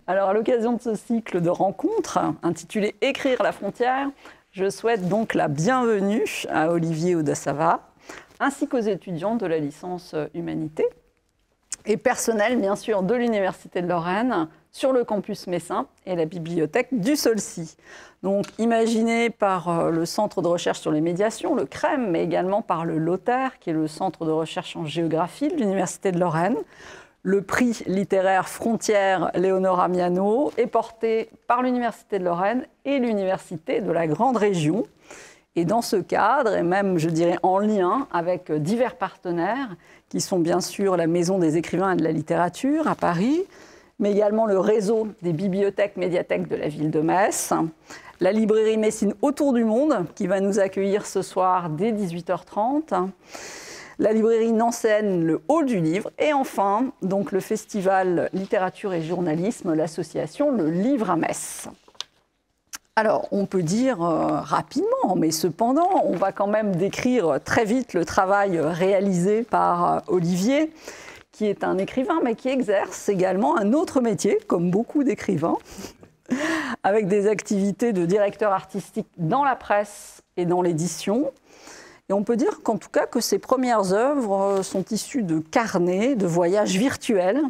Alors, à l'occasion de ce cycle de rencontres, intitulé Écrire la frontière, je souhaite donc la bienvenue à Olivier Audasava, ainsi qu'aux étudiants de la licence Humanité, et personnel, bien sûr, de l'Université de Lorraine, sur le campus messin et la bibliothèque du Saulcy. Donc, imaginé par le Centre de recherche sur les médiations, le CREM, mais également par le LOTER, qui est le Centre de recherche en géographie de l'Université de Lorraine. Le prix littéraire Frontières Léonore Miano est porté par l'Université de Lorraine et l'Université de la Grande Région. Et dans ce cadre, et même, je dirais, en lien avec divers partenaires, qui sont bien sûr la Maison des écrivains et de la littérature à Paris, mais également le réseau des bibliothèques médiathèques de la ville de Metz, la librairie Messine Autour du Monde, qui va nous accueillir ce soir dès 18h30, la librairie Nancéenne, le Hall du Livre, et enfin, donc, le festival Littérature et Journalisme, l'association Le Livre à Metz. Alors, on peut dire rapidement, mais cependant, on va quand même décrire très vite le travail réalisé par Olivier, qui est un écrivain, mais qui exerce également un autre métier, comme beaucoup d'écrivains, avec des activités de directeur artistique dans la presse et dans l'édition. Et on peut dire qu'en tout cas, que ses premières œuvres sont issues de carnets, de voyages virtuels,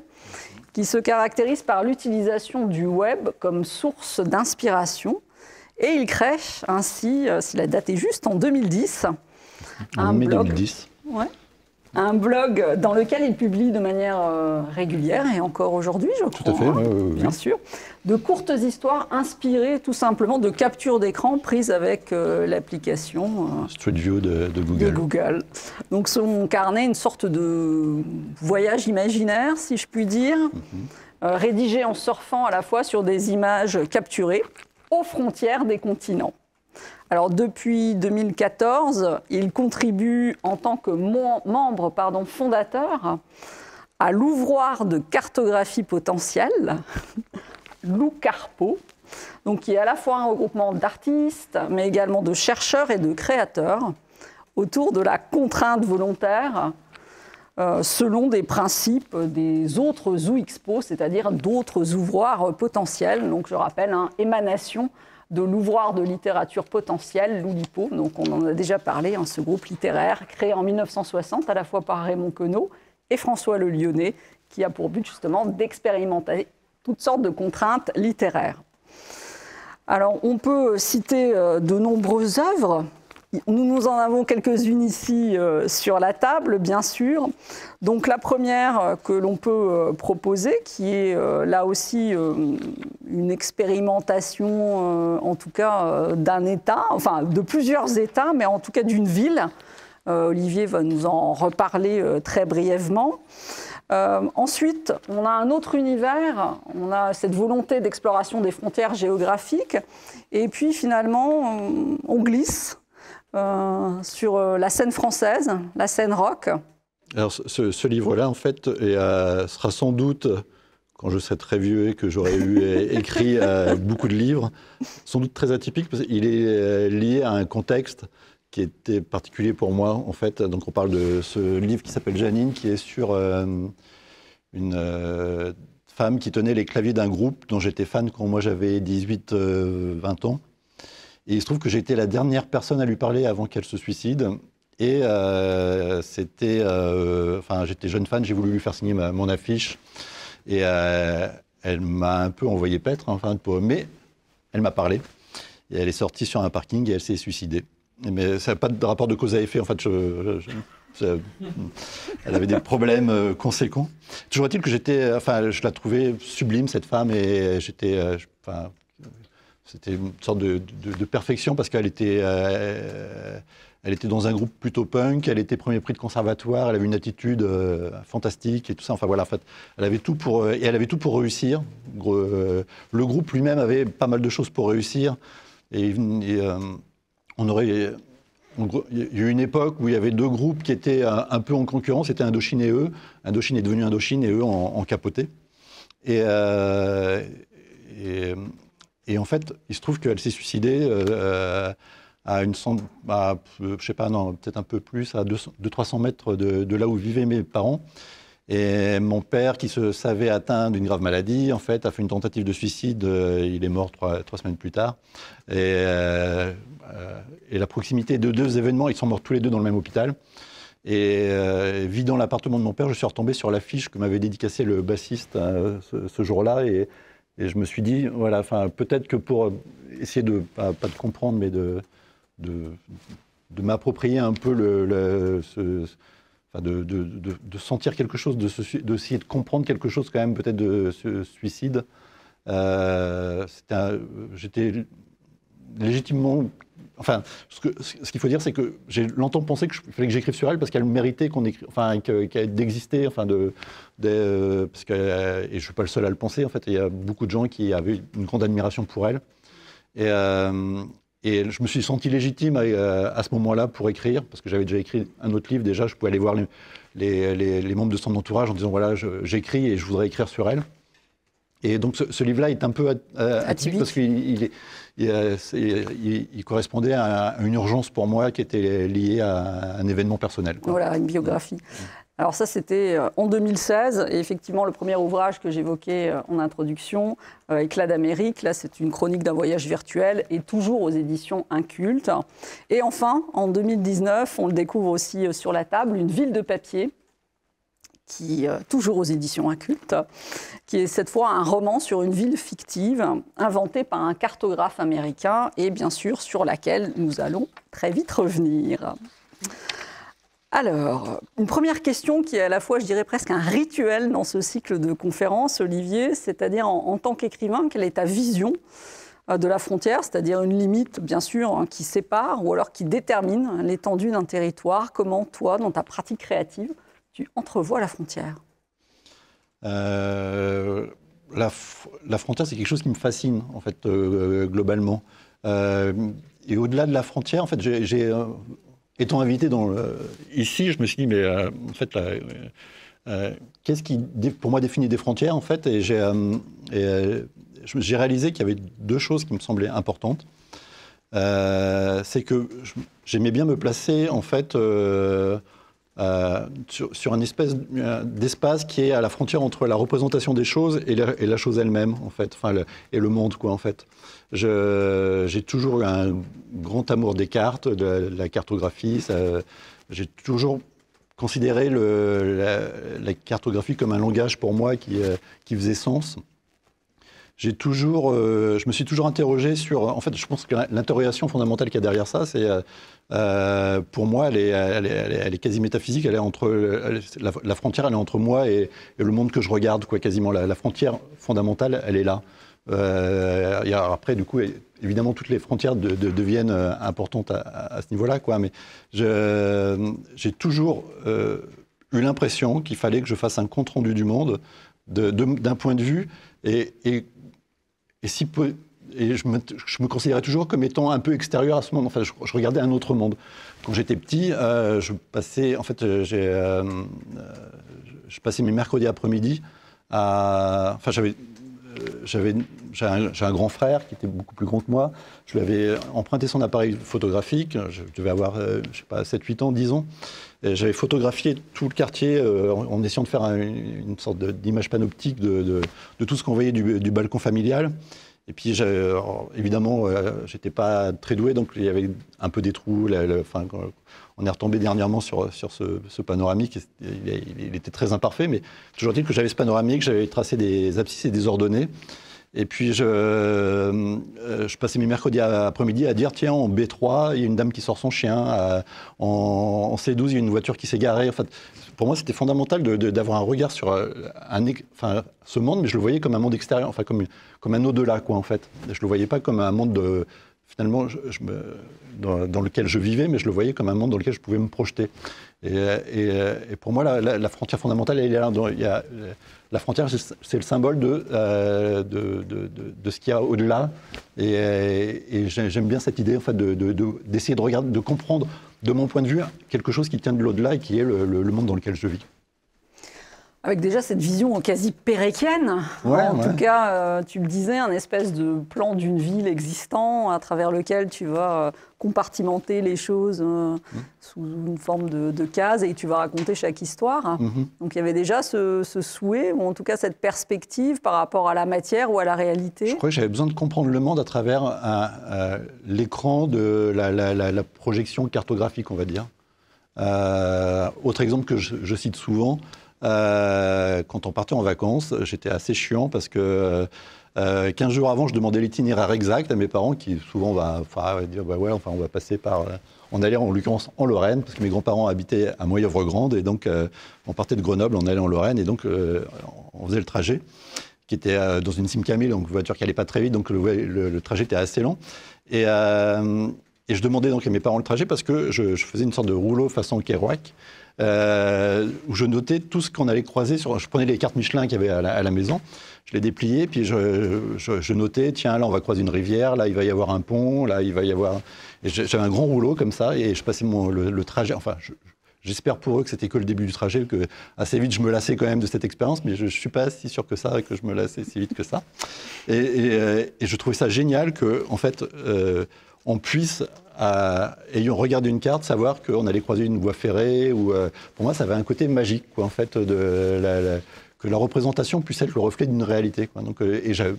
qui se caractérisent par l'utilisation du web comme source d'inspiration. Et il crée ainsi, si la date est juste, en 2010, un blog dans lequel il publie de manière régulière, et encore aujourd'hui, je crois, tout à fait, bien sûr, de courtes histoires inspirées tout simplement de captures d'écran prises avec l'application Street View de Google. Donc son carnet, une sorte de voyage imaginaire, si je puis dire, rédigé en surfant à la fois sur des images capturées aux frontières des continents. Alors, depuis 2014, il contribue en tant que membre fondateur à l'ouvroir de cartographie potentielle, l'OUCARPO, donc qui est à la fois un regroupement d'artistes, mais également de chercheurs et de créateurs, autour de la contrainte volontaire, selon des principes des autres OUXPO, c'est-à-dire d'autres ouvroirs potentiels. Donc, je rappelle, émanation de l'ouvroir de littérature potentielle, l'Oulipo. Donc, on en a déjà parlé, ce groupe littéraire créé en 1960, à la fois par Raymond Queneau et François Le Lyonnais, qui a pour but justement d'expérimenter toutes sortes de contraintes littéraires. Alors, on peut citer de nombreuses œuvres. Nous en avons quelques-unes ici sur la table, bien sûr. Donc la première que l'on peut proposer, qui est là aussi une expérimentation, en tout cas d'un État, enfin de plusieurs États, mais en tout cas d'une ville. Olivier va nous en reparler très brièvement. Ensuite, on a un autre univers, on a cette volonté d'exploration des frontières géographiques, et puis finalement, on glisse sur la scène française, la scène rock. Alors ce livre-là, en fait, sera sans doute, quand je serai très vieux et que j'aurai écrit beaucoup de livres, sans doute très atypique, parce qu'il est lié à un contexte qui était particulier pour moi, en fait. Donc on parle de ce livre qui s'appelle Janine, qui est sur une femme qui tenait les claviers d'un groupe dont j'étais fan quand moi j'avais 18-20 ans. Et il se trouve que j'ai été la dernière personne à lui parler avant qu'elle se suicide. Et j'étais jeune fan, j'ai voulu lui faire signer mon affiche. Et elle m'a un peu envoyé paître, mais elle m'a parlé. Et elle est sortie sur un parking et elle s'est suicidée. Mais ça n'a pas de rapport de cause à effet. En fait, elle avait des problèmes conséquents. Toujours est-il que je la trouvais sublime, cette femme, et c'était une sorte de perfection parce qu'elle était dans un groupe plutôt punk, elle était premier prix de conservatoire, elle avait une attitude fantastique et tout ça. Enfin voilà, en fait, elle avait tout pour réussir. Le groupe lui-même avait pas mal de choses pour réussir. Il y a eu une époque où il y avait deux groupes qui étaient un peu en concurrence, c'était Indochine et eux. Indochine est devenu Indochine et eux en capoté. Et en fait, il se trouve qu'elle s'est suicidée à je sais pas, non, peut-être un peu plus, à 200-300 mètres de là où vivaient mes parents. Et mon père, qui se savait atteint d'une grave maladie, en fait, a fait une tentative de suicide. Il est mort trois semaines plus tard. Et la proximité de deux événements, ils sont morts tous les deux dans le même hôpital. Et vidant l'appartement de mon père, je suis retombé sur l'affiche que m'avait dédicacée le bassiste ce jour-là. Et je me suis dit, voilà, peut-être que pour essayer de, pas de comprendre, mais de m'approprier un peu de sentir quelque chose, d'essayer de comprendre quelque chose quand même peut-être de ce suicide. J'étais légitimement... Enfin, ce qu'il faut dire, c'est que j'ai longtemps pensé qu'il fallait que j'écrive sur elle parce qu'elle méritait qu'on écrive, d'exister, parce que, et je ne suis pas le seul à le penser, en fait, il y a beaucoup de gens qui avaient une grande admiration pour elle. Et je me suis senti légitime à ce moment-là pour écrire, parce que j'avais déjà écrit un autre livre, déjà, je pouvais aller voir les membres de son entourage en disant, voilà, j'écris et je voudrais écrire sur elle. Et donc ce livre-là est un peu atypique parce qu'il correspondait à une urgence pour moi qui était liée à un événement personnel. Voilà, une biographie. Alors ça, c'était en 2016. Et effectivement, le premier ouvrage que j'évoquais en introduction, Éclat d'Amérique, là, c'est une chronique d'un voyage virtuel et toujours aux éditions Inculte. Et enfin, en 2019, on le découvre aussi sur la table, Une ville de papier, qui, toujours aux éditions Inculte, qui est cette fois un roman sur une ville fictive inventée par un cartographe américain et bien sûr sur laquelle nous allons très vite revenir. Alors, une première question qui est à la fois, je dirais, presque un rituel dans ce cycle de conférences, Olivier, c'est-à-dire en tant qu'écrivain, quelle est ta vision de la frontière, c'est-à-dire une limite, bien sûr, qui sépare ou alors qui détermine l'étendue d'un territoire? Comment, toi, dans ta pratique créative, tu entrevois la frontière? La frontière, c'est quelque chose qui me fascine, en fait, globalement. Et au-delà de la frontière, en fait, étant invité ici, je me suis dit, mais en fait, qu'est-ce qui, pour moi, définit des frontières, en fait? Et j'ai réalisé qu'il y avait deux choses qui me semblaient importantes. C'est que j'aimais bien me placer, en fait, sur une espèce d'espace qui est à la frontière entre la représentation des choses et la chose elle-même, en fait, et le monde, quoi, en fait. J'ai toujours eu un grand amour des cartes, de la cartographie. J'ai toujours considéré la cartographie comme un langage pour moi qui faisait sens. Je me suis toujours interrogé sur... En fait, je pense que l'interrogation fondamentale qu'il y a derrière ça, c'est... pour moi, elle est quasi métaphysique. Elle est la frontière, elle est entre moi et le monde que je regarde, quoi, quasiment. La frontière fondamentale, elle est là. Après, du coup, évidemment, toutes les frontières deviennent importantes à ce niveau-là, quoi. Mais j'ai toujours eu l'impression qu'il fallait que je fasse un compte-rendu du monde d'un point de vue et je me considérais toujours comme étant un peu extérieur à ce monde. Enfin, je regardais un autre monde. Quand j'étais petit, je passais mes mercredis après-midi à... Enfin, j'ai un grand frère qui était beaucoup plus grand que moi. Je lui avais emprunté son appareil photographique. Je devais avoir, je sais pas, 7-8 ans, 10 ans. J'avais photographié tout le quartier en essayant de faire une sorte d'image panoptique de tout ce qu'on voyait du balcon familial. Et puis, évidemment, j'étais pas très doué, donc il y avait un peu des trous. On est retombé dernièrement sur ce panoramique. Il était très imparfait, mais toujours dit que j'avais ce panoramique, j'avais tracé des abscisses et des ordonnées. Et puis, je passais mes mercredis après-midi à dire, tiens, en B3, il y a une dame qui sort son chien. En C12, il y a une voiture qui s'est garée. En fait, pour moi, c'était fondamental d'avoir un regard sur ce monde, mais je le voyais comme un monde extérieur, enfin, comme un au-delà, quoi, en fait. Je le voyais pas comme un monde finalement, dans lequel je vivais, mais je le voyais comme un monde dans lequel je pouvais me projeter. Et pour moi, la frontière fondamentale, elle est là. La frontière, c'est le symbole de ce qu'il y a au-delà. Et j'aime bien cette idée, en fait, d'essayer de regarder, de comprendre, de mon point de vue, quelque chose qui tient de l'au-delà et qui est le monde dans lequel je vis. Avec déjà cette vision quasi péréquienne, en tout cas, tu le disais, un espèce de plan d'une ville existant à travers lequel tu vas compartimenter les choses sous une forme de case et tu vas raconter chaque histoire. Donc il y avait déjà ce souhait, ou en tout cas cette perspective par rapport à la matière ou à la réalité. Je crois que j'avais besoin de comprendre le monde à travers l'écran de la projection cartographique, on va dire. Autre exemple que je cite souvent, quand on partait en vacances, j'étais assez chiant parce que 15 jours avant, je demandais l'itinéraire exact à mes parents qui souvent va dire bah ouais, enfin, on va passer par... on allait en l'occurrence en Lorraine parce que mes grands-parents habitaient à Moyeuvre-Grande et donc on partait de Grenoble, on allait en Lorraine et donc on faisait le trajet qui était dans une Simca 1000, donc une voiture qui n'allait pas très vite, donc le trajet était assez lent. Et je demandais donc à mes parents le trajet parce que je faisais une sorte de rouleau façon Kerouac où je notais tout ce qu'on allait croiser. Je prenais les cartes Michelin qu'il y avait à la maison, je les dépliais, puis je notais, tiens, là on va croiser une rivière, là il va y avoir un pont, là il va y avoir... Et j'avais un grand rouleau comme ça et je passais le trajet, enfin... J'espère pour eux que c'était que le début du trajet, que assez vite je me lassais quand même de cette expérience, mais je ne suis pas si sûr que ça, que je me lassais si vite que ça. Et je trouvais ça génial qu'en fait, on puisse, ayant regardé une carte, savoir qu'on allait croiser une voie ferrée. Ou, pour moi, ça avait un côté magique, quoi, en fait, que la représentation puisse être le reflet d'une réalité, quoi. Donc,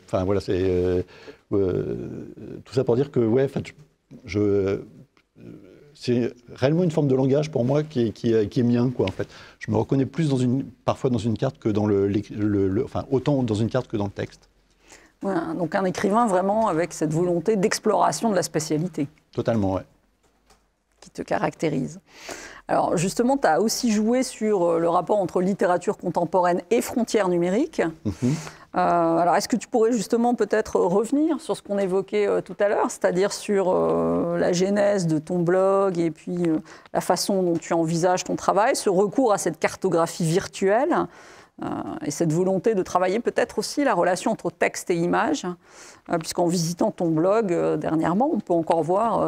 enfin, voilà, c'est tout ça pour dire que, ouais, en fait, c'est réellement une forme de langage pour moi qui est mien, quoi, en fait. Je me reconnais plus parfois dans une carte que dans enfin, autant dans une carte que dans le texte. Ouais, donc un écrivain vraiment avec cette volonté d'exploration de la spatialité. Totalement, ouais. Qui te caractérise. Alors justement, tu as aussi joué sur le rapport entre littérature contemporaine et frontières numériques. Alors est-ce que tu pourrais justement peut-être revenir sur ce qu'on évoquait tout à l'heure, c'est-à-dire sur la genèse de ton blog et puis la façon dont tu envisages ton travail, ce recours à cette cartographie virtuelle et cette volonté de travailler peut-être aussi la relation entre texte et image, puisqu'en visitant ton blog dernièrement, on peut encore voir,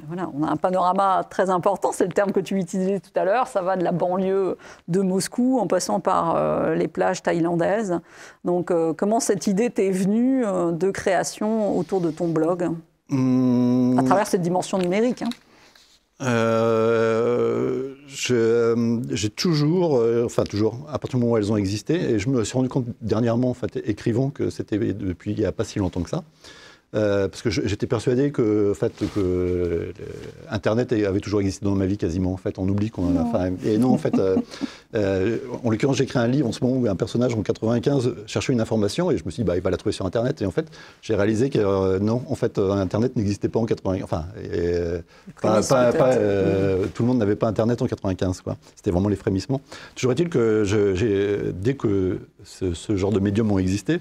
voilà, on a un panorama très important, c'est le terme que tu utilisais tout à l'heure, ça va de la banlieue de Moscou en passant par les plages thaïlandaises. Donc comment cette idée t'est venue de création autour de ton blog, à travers cette dimension numérique, hein? J'ai toujours, enfin toujours, à partir du moment où elles ont existé, et je me suis rendu compte dernièrement, en fait, écrivant, que c'était depuis il n'y a pas si longtemps que ça. Parce que j'étais persuadé que, en fait, Internet avait toujours existé dans ma vie quasiment. En fait, on oublie qu'on en a. Enfin, et non, en fait, en l'occurrence, j'écris un livre en ce moment où un personnage en 95 cherchait une information et je me suis dit, bah, il va la trouver sur Internet. Et en fait, j'ai réalisé que non, en fait, Internet n'existait pas en 95. Enfin, tout le monde n'avait pas Internet en 95, quoi. C'était vraiment les frémissements. Toujours est-il que dès que ce genre de médiums ont existé,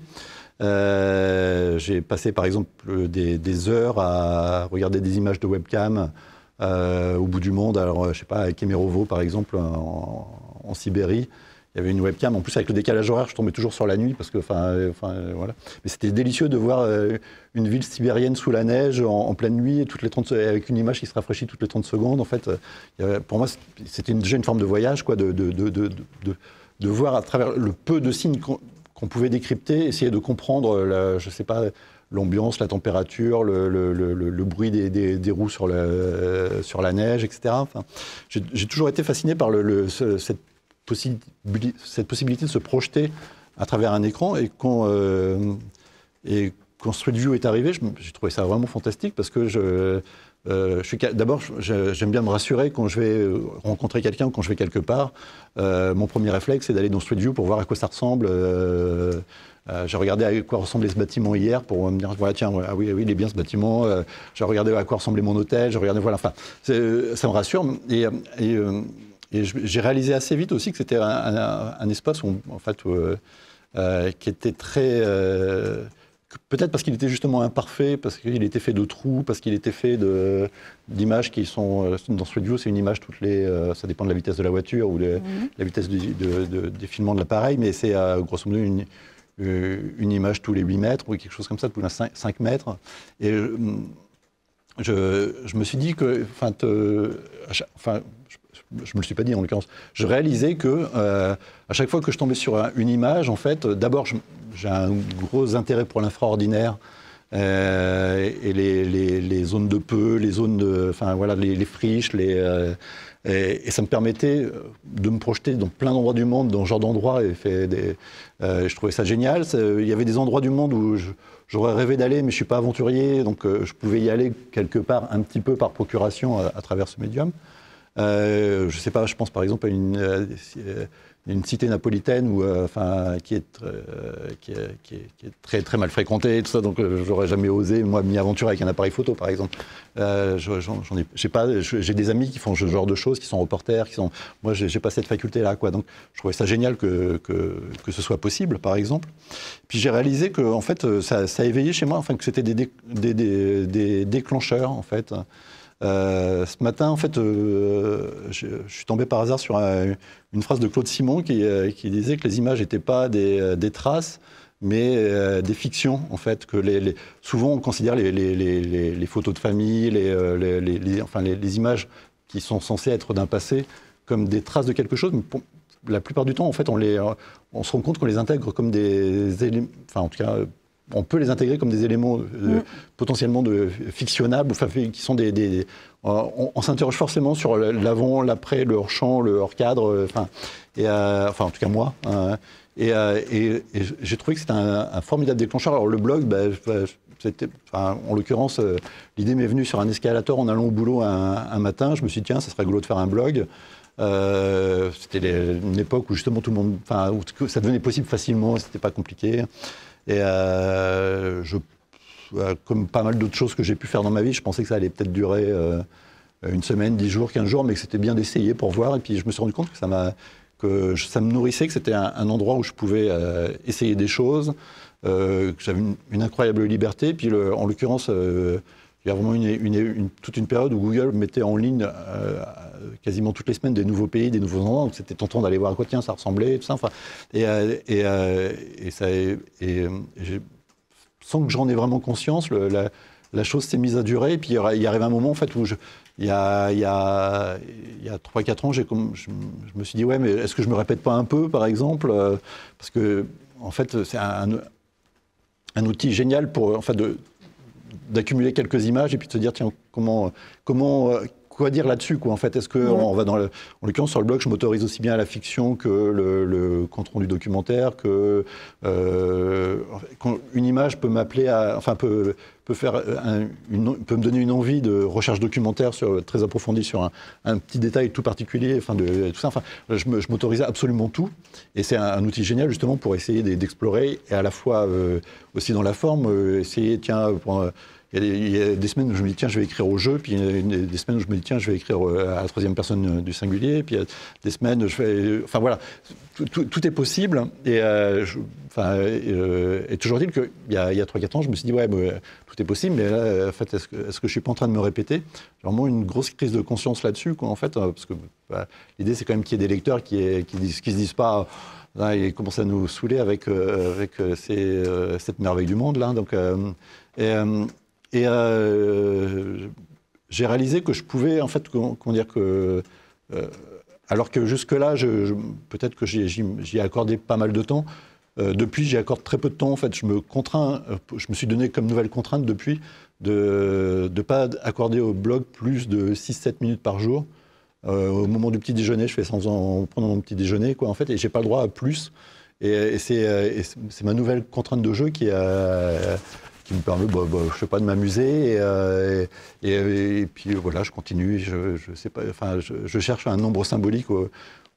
j'ai passé par exemple des heures à regarder des images de webcam au bout du monde. Alors, je sais pas, à Kemerovo par exemple, en Sibérie, il y avait une webcam. En plus, avec le décalage horaire, je tombais toujours sur la nuit parce que, voilà. Mais c'était délicieux de voir une ville sibérienne sous la neige en pleine nuit, avec une image qui se rafraîchit toutes les 30 secondes. En fait, pour moi, c'était déjà une forme de voyage, quoi, de voir à travers le peu de signes qu'on pouvait décrypter, essayer de comprendre, je sais pas, l'ambiance, la température, le bruit des roues sur la neige, etc. Enfin, j'ai toujours été fasciné par cette possibilité de se projeter à travers un écran. Et quand Street View est arrivé, j'ai trouvé ça vraiment fantastique parce que d'abord, j'aime bien me rassurer quand je vais rencontrer quelqu'un ou quand je vais quelque part. Mon premier réflexe, c'est d'aller dans Street View pour voir à quoi ça ressemble. J'ai regardé à quoi ressemblait ce bâtiment hier pour me dire, voilà, tiens, ah oui, il est bien ce bâtiment. J'ai regardé à quoi ressemblait mon hôtel. J'ai regardé, voilà, enfin, ça me rassure. Et j'ai réalisé assez vite aussi que c'était un espace où, en fait, qui était très... peut-être parce qu'il était justement imparfait, parce qu'il était fait de trous, parce qu'il était fait d'images qui sont... Dans Street View, c'est une image ça dépend de la vitesse de la voiture ou la vitesse du défilement de l'appareil, mais c'est grosso modo une image tous les 8 mètres ou quelque chose comme ça, tous les 5 mètres. Et je me suis dit que... je me le suis pas dit en l'occurrence, je réalisais que à chaque fois que je tombais sur une image, en fait, d'abord j'ai un gros intérêt pour l'infraordinaire et les zones de peu, les zones de, enfin voilà, les friches, et ça me permettait de me projeter dans plein d'endroits du monde, dans ce genre d'endroits, et je trouvais ça génial. Il y avait des endroits du monde où j'aurais rêvé d'aller, mais je suis pas aventurier, donc je pouvais y aller quelque part un petit peu par procuration à travers ce médium. Je sais pas, je pense par exemple à une cité napolitaine qui est très très mal fréquentée et tout ça, donc j'aurais jamais osé moi m'y aventurer avec un appareil photo par exemple. J'ai des amis qui font ce genre de choses, qui sont reporters, moi j'ai pas cette faculté là quoi, donc je trouvais ça génial que ce soit possible par exemple. Puis j'ai réalisé que en fait ça a éveillé chez moi, enfin que c'était des déclencheurs en fait. Ce matin, en fait, je suis tombé par hasard sur une phrase de Claude Simon qui disait que les images n'étaient pas des traces, mais des fictions, en fait. Souvent, on considère les photos de famille, les images qui sont censées être d'un passé comme des traces de quelque chose, mais la plupart du temps, en fait, on se rend compte qu'on les intègre comme des éléments, enfin, en tout cas, on peut les intégrer comme des éléments potentiellement fictionnables, enfin, qui sont on s'interroge forcément sur l'avant, l'après, le hors-champ, le hors-cadre, enfin, en tout cas moi. Et j'ai trouvé que c'était un formidable déclencheur. Alors le blog, en l'occurrence, l'idée m'est venue sur un escalator en allant au boulot un matin. Je me suis dit, tiens, ça serait rigolo de faire un blog. C'était une époque où justement tout le monde, où ça devenait possible facilement, c'était pas compliqué. Et comme pas mal d'autres choses que j'ai pu faire dans ma vie, je pensais que ça allait peut-être durer une semaine, 10 jours, 15 jours, mais que c'était bien d'essayer pour voir. Et puis je me suis rendu compte que ça me nourrissait, que c'était un endroit où je pouvais essayer des choses, que j'avais une incroyable liberté. Puis en l'occurrence, il y a vraiment toute une période où Google mettait en ligne quasiment toutes les semaines des nouveaux pays, des nouveaux endroits. Donc c'était tentant d'aller voir à quoi ça ressemblait, tout ça. Enfin, sans que j'en ai vraiment conscience, la chose s'est mise à durer. Et puis il arrive un moment en fait où il y a 3-4 ans, je me suis dit ouais, mais est-ce que je me répète pas un peu, par exemple, parce que en fait c'est un outil génial pour en fait d'accumuler quelques images et puis de se dire tiens quoi dire là-dessus quoi en fait, est-ce que on va en l'occurrence sur le blog je m'autorise aussi bien à la fiction que le compte rendu documentaire, que une image peut m'appeler peut me donner une envie de recherche documentaire très approfondie sur un petit détail tout particulier, tout ça, je m'autorisais absolument tout, et c'est un outil génial justement pour essayer d'explorer, et à la fois aussi dans la forme, essayer il y a des semaines où je me dis tiens je vais écrire au jeu, puis il y a des semaines où je me dis tiens je vais écrire à la troisième personne du singulier, puis il y a des semaines tout est possible, et toujours dit qu'il y a 3-4 ans je me suis dit ouais tout est possible, mais là en fait est-ce que je suis pas en train de me répéter? J'ai vraiment une grosse crise de conscience là-dessus quoi en fait, parce que l'idée c'est quand même qu'il y ait des lecteurs qui se disent pas là, ils commencent à nous saouler avec cette merveille du monde là, donc j'ai réalisé que je pouvais, en fait, alors que jusque-là, peut-être que j'y ai accordé pas mal de temps, depuis, j'y accorde très peu de temps. En fait, je me suis donné comme nouvelle contrainte depuis de ne pas accorder au blog plus de 6-7 minutes par jour. Au moment du petit déjeuner, je fais ça en prenant mon petit déjeuner, quoi, en fait, et j'ai pas le droit à plus. Et c'est ma nouvelle contrainte de jeu qui me permet, je sais pas, de m'amuser, et puis voilà, je continue. Je sais pas, je cherche un nombre symbolique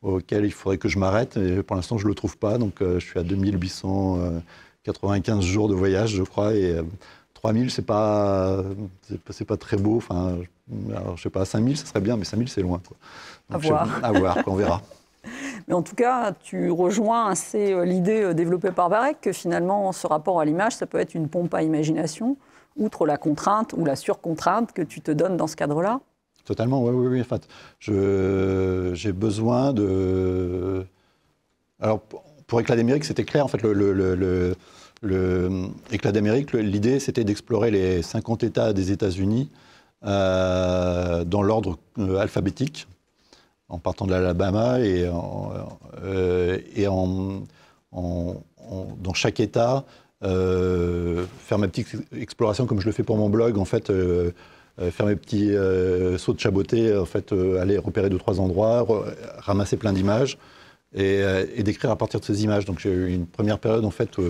auquel il faudrait que je m'arrête, et pour l'instant je le trouve pas. Donc je suis à 2895 jours de voyage, je crois, et 3000 c'est pas très beau. Alors, je sais pas, 5000 ça serait bien, mais 5000 c'est loin, quoi. Donc, à voir, on verra. Mais en tout cas, tu rejoins assez l'idée développée par Varech que finalement, ce rapport à l'image, ça peut être une pompe à imagination, outre la contrainte ou la surcontrainte que tu te donnes dans ce cadre-là. Totalement, oui. En fait, j'ai besoin de... Alors, pour Éclat d'Amérique, c'était clair. En fait, Éclat d'Amérique, l'idée, c'était d'explorer les 50 États des États-Unis dans l'ordre alphabétique, en partant de l'Alabama et dans chaque État, faire ma petite exploration comme je le fais pour mon blog, en fait, faire mes petits sauts de chaboté, en fait, aller repérer 2-3 endroits, ramasser plein d'images et d'écrire à partir de ces images. Donc j'ai eu une première période en fait où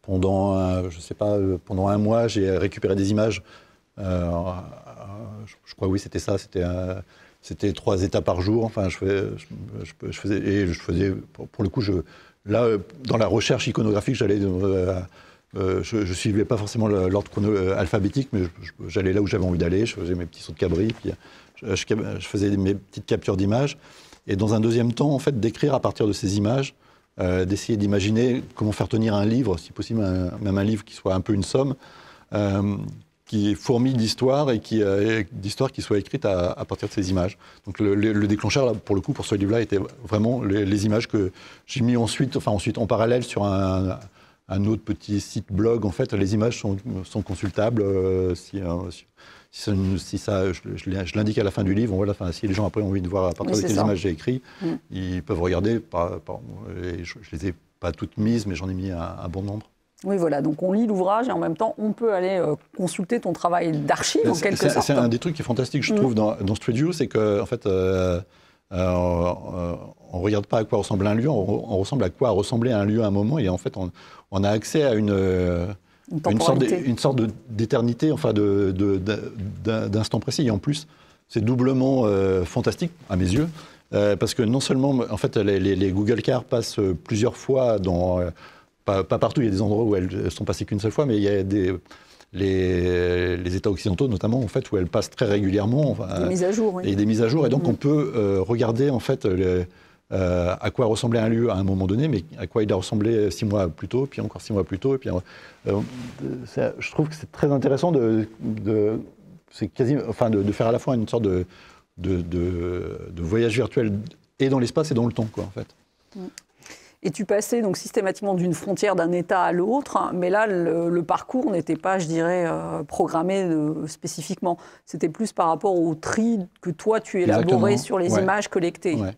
pendant, je sais pas, pendant un mois, j'ai récupéré des images. Je crois oui, c'était ça. C'était 3 états par jour. Enfin, je faisais pour le coup, là, dans la recherche iconographique, j'allais, je suivais pas forcément l'ordre alphabétique, mais j'allais là où j'avais envie d'aller. Je faisais mes petits sauts de cabri, puis je faisais mes petites captures d'images. Et dans un deuxième temps, en fait, d'écrire à partir de ces images, d'essayer d'imaginer comment faire tenir un livre, si possible, même un livre qui soit un peu une somme, qui fourmille d'histoires et d'histoires qui soient écrites à partir de ces images. Donc le déclencheur, là, pour le coup, pour ce livre-là, était vraiment les images que j'ai mis ensuite en parallèle sur un autre petit site blog. En fait, les images sont consultables. Si ça, je l'indique à la fin du livre. Voilà, si les gens après ont envie de voir à partir de quelles images j'ai écrit, ils peuvent regarder. Je les ai pas toutes mises, mais j'en ai mis un bon nombre. Oui, voilà. Donc on lit l'ouvrage et en même temps on peut aller consulter ton travail d'archive en quelque sorte. C'est un des trucs qui est fantastique, je trouve, dans Street c'est que en fait, on regarde pas à quoi ressemble un lieu, on ressemble à quoi a ressemblé un lieu à un moment, et en fait on a accès à une sorte d'éternité, enfin d'instant précis. Et en plus, c'est doublement fantastique à mes yeux, parce que non seulement, en fait, les Google Cars passent plusieurs fois dans, pas partout, il y a des endroits où elles sont passées qu'une seule fois, mais il y a les États occidentaux notamment, en fait, où elles passent très régulièrement. Des mises à jour, oui. Et des mises à jour, et donc on peut regarder en fait à quoi ressemblait un lieu à un moment donné, mais à quoi il a ressemblé 6 mois plus tôt, puis encore 6 mois plus tôt. Et puis, je trouve que c'est très intéressant de faire à la fois une sorte de voyage virtuel et dans l'espace et dans le temps, quoi, en fait. Et tu passais donc systématiquement d'une frontière d'un État à l'autre, mais là, le parcours n'était pas, je dirais, programmé spécifiquement. C'était plus par rapport au tri que toi, tu élaborais sur les images collectées. Ouais.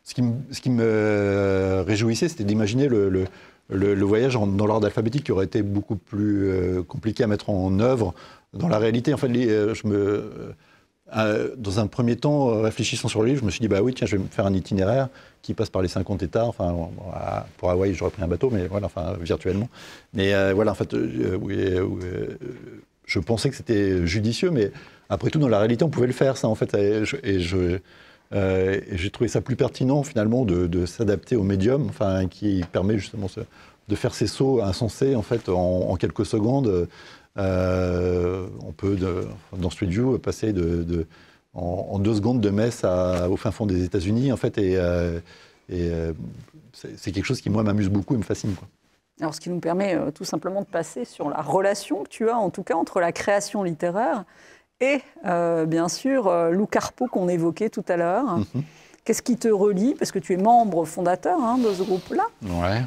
Ce qui me réjouissait, c'était d'imaginer le voyage dans l'ordre alphabétique qui aurait été beaucoup plus compliqué à mettre en œuvre. Dans la réalité, en fait, dans un premier temps, réfléchissant sur le livre, je me suis dit, bah oui, tiens, je vais me faire un itinéraire qui passe par les 50 États. Enfin, pour Hawaï, j'aurais pris un bateau, mais voilà, enfin, virtuellement. Mais voilà, en fait, je pensais que c'était judicieux, mais après tout, dans la réalité, on pouvait le faire, ça, en fait. Et j'ai trouvé ça plus pertinent, finalement, de s'adapter au médium, enfin, qui permet justement de faire ces sauts insensés, en fait, en quelques secondes. On peut, dans Street View, passer en 2 secondes de Metz au fin fond des États-Unis, en fait, et c'est quelque chose qui, moi, m'amuse beaucoup et me fascine, quoi. Alors, ce qui nous permet tout simplement de passer sur la relation que tu as, en tout cas, entre la création littéraire et, bien sûr, Lou Carpo qu'on évoquait tout à l'heure. Mm-hmm. Qu'est-ce qui te relie? Parce que tu es membre fondateur de ce groupe-là. Ouais.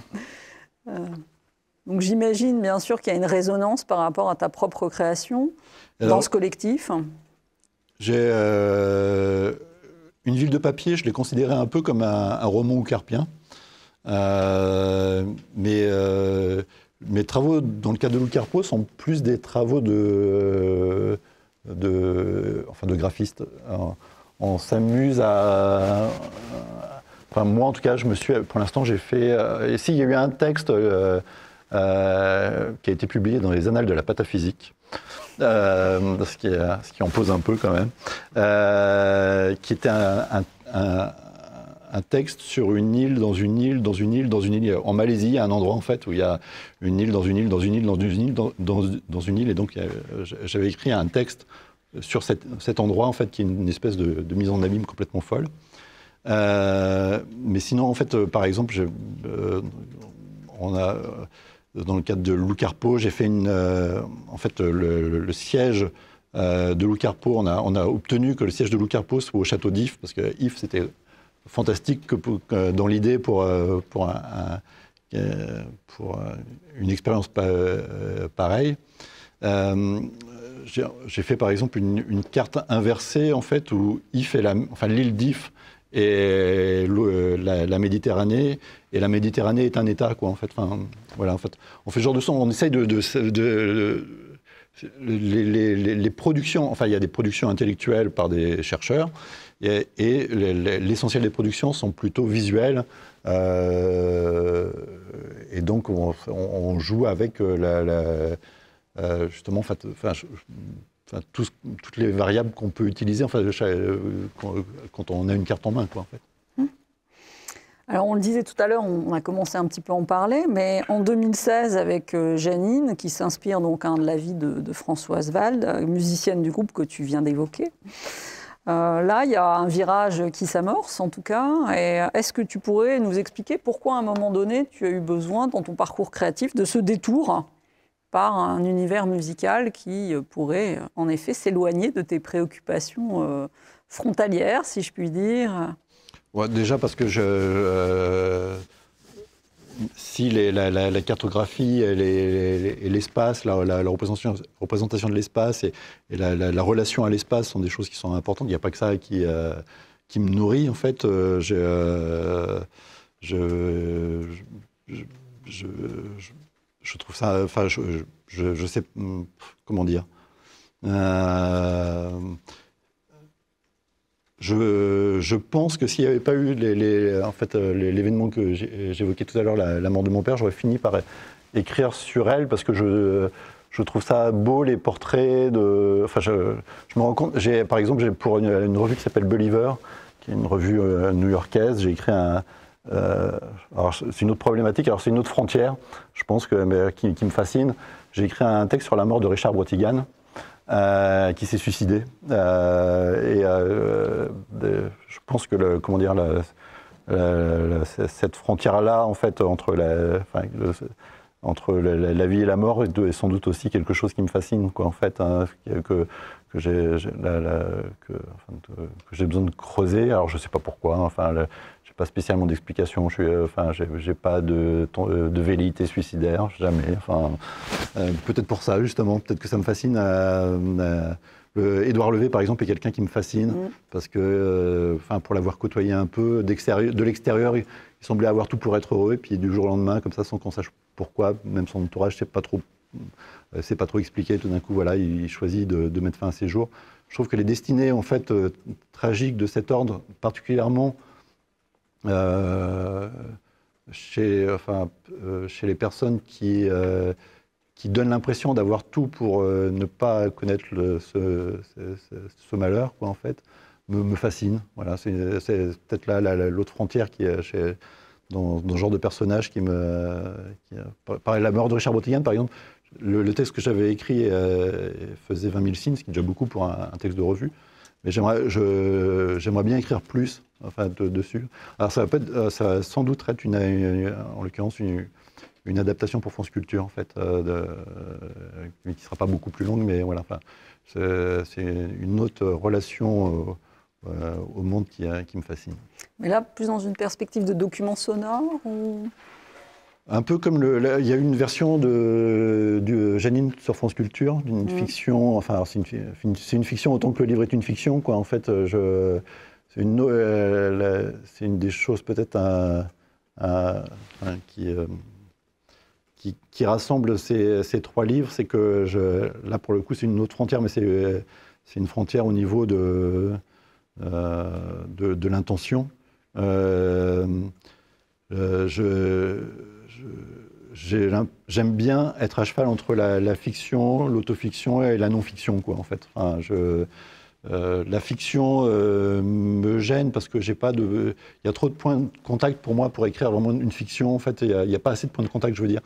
Donc j'imagine bien sûr qu'il y a une résonance par rapport à ta propre création dans ce collectif. J'ai Une ville de papier, je l'ai considéré un peu comme un roman carpien. Mais mes travaux dans le cadre de Lou Carpo sont plus des travaux de graphiste. On s'amuse à... Enfin, moi, en tout cas, pour l'instant, j'ai fait... ici, il y a eu un texte qui a été publié dans les Annales de la pataphysique, ce qui en pose un peu quand même, qui était un texte sur une île, dans une île, dans une île, dans une île. En Malaisie, il y a un endroit en fait où il y a une île, dans une île, dans une île, dans une île, dans une île. Et donc, j'avais écrit un texte sur cet endroit en fait, qui est une espèce de mise en abîme complètement folle. Mais sinon, en fait, par exemple, dans le cadre de Lou Carpo, j'ai fait en fait, le siège de Lou Carpo. On a obtenu que le siège de Lou Carpo soit au château d'If, parce que If, c'était fantastique dans l'idée pour une expérience pareille. j'ai fait par exemple une carte inversée en fait où if est l'île d'If et la Méditerranée, et la Méditerranée est un État, quoi, en fait. Enfin, voilà, en fait, on fait ce genre de son, on essaye les productions, enfin, il y a des productions intellectuelles par des chercheurs, et l'essentiel des productions sont plutôt visuelles, et donc on joue avec justement, toutes les variables qu'on peut utiliser quand on a une carte en main, quoi, en fait. Alors, on le disait tout à l'heure, on a commencé un petit peu à en parler, mais en 2016, avec Janine, qui s'inspire donc de la vie de Françoise Wald, musicienne du groupe que tu viens d'évoquer, là, il y a un virage qui s'amorce, en tout cas. Et est-ce que tu pourrais nous expliquer pourquoi, à un moment donné, tu as eu besoin, dans ton parcours créatif, de ce détour par un univers musical qui pourrait, en effet, s'éloigner de tes préoccupations frontalières, si je puis dire? Ouais, déjà parce que si la cartographie et l'espace, la représentation de l'espace et la relation à l'espace sont des choses qui sont importantes, il n'y a pas que ça qui me nourrit, en fait. Je trouve ça, enfin, je sais, comment dire. Je pense que s'il n'y avait pas eu l'événement que j'évoquais tout à l'heure, la mort de mon père, j'aurais fini par écrire sur elle, parce que je trouve ça beau, les portraits de... Enfin, je me rends compte, par exemple, pour une revue qui s'appelle Believer, qui est une revue new-yorkaise, j'ai écrit alors c'est une autre problématique, alors c'est une autre frontière, je pense, qui me fascine. J'ai écrit un texte sur la mort de Richard Brotigan, qui s'est suicidé. Je pense que cette frontière-là, en fait, entre la vie et la mort, est sans doute aussi quelque chose qui me fascine, quoi, en fait, hein, que j'ai besoin de creuser. Alors je ne sais pas pourquoi. Enfin, j'ai pas spécialement d'explication. J'ai pas de velléité suicidaire, jamais. Enfin, peut-être pour ça, justement. Peut-être que ça me fascine. Édouard Levé, par exemple, est quelqu'un qui me fascine, parce que, pour l'avoir côtoyé un peu de l'extérieur, il semblait avoir tout pour être heureux, et puis du jour au lendemain, comme ça, sans qu'on sache pourquoi, même son entourage, c'est pas trop expliqué. Tout d'un coup, voilà, il choisit de mettre fin à ses jours. Je trouve que les destinées, en fait, tragiques de cet ordre, particulièrement chez les personnes qui donnent l'impression d'avoir tout pour ne pas connaître ce malheur, quoi, en fait, me fascine. Voilà, c'est peut-être là l'autre frontière qui est dans ce genre de personnage pareil, la mort de Richard Brotigan, par exemple. Le texte que j'avais écrit faisait 20 000 signes, ce qui est déjà beaucoup pour un texte de revue. Mais j'aimerais bien écrire plus, dessus. Alors ça va sans doute être en l'occurrence une adaptation pour France Culture, en fait, qui ne sera pas beaucoup plus longue, mais voilà. C'est une autre relation au monde qui me fascine. Mais là, plus dans une perspective de document sonore ou... Un peu comme il y a eu une version de Janine sur France Culture, d'une fiction. Enfin, c'est une fiction autant que le livre est une fiction, quoi. En fait, c'est une des choses peut-être qui rassemble ces trois livres, c'est que là pour le coup c'est une autre frontière, mais c'est une frontière au niveau de l'intention. J'aime bien être à cheval entre la fiction, l'autofiction et la non-fiction, quoi, en fait. Enfin, la fiction me gêne parce que il y a trop de points de contact pour moi pour écrire vraiment une fiction. En fait, il n'y a pas assez de points de contact, je veux dire,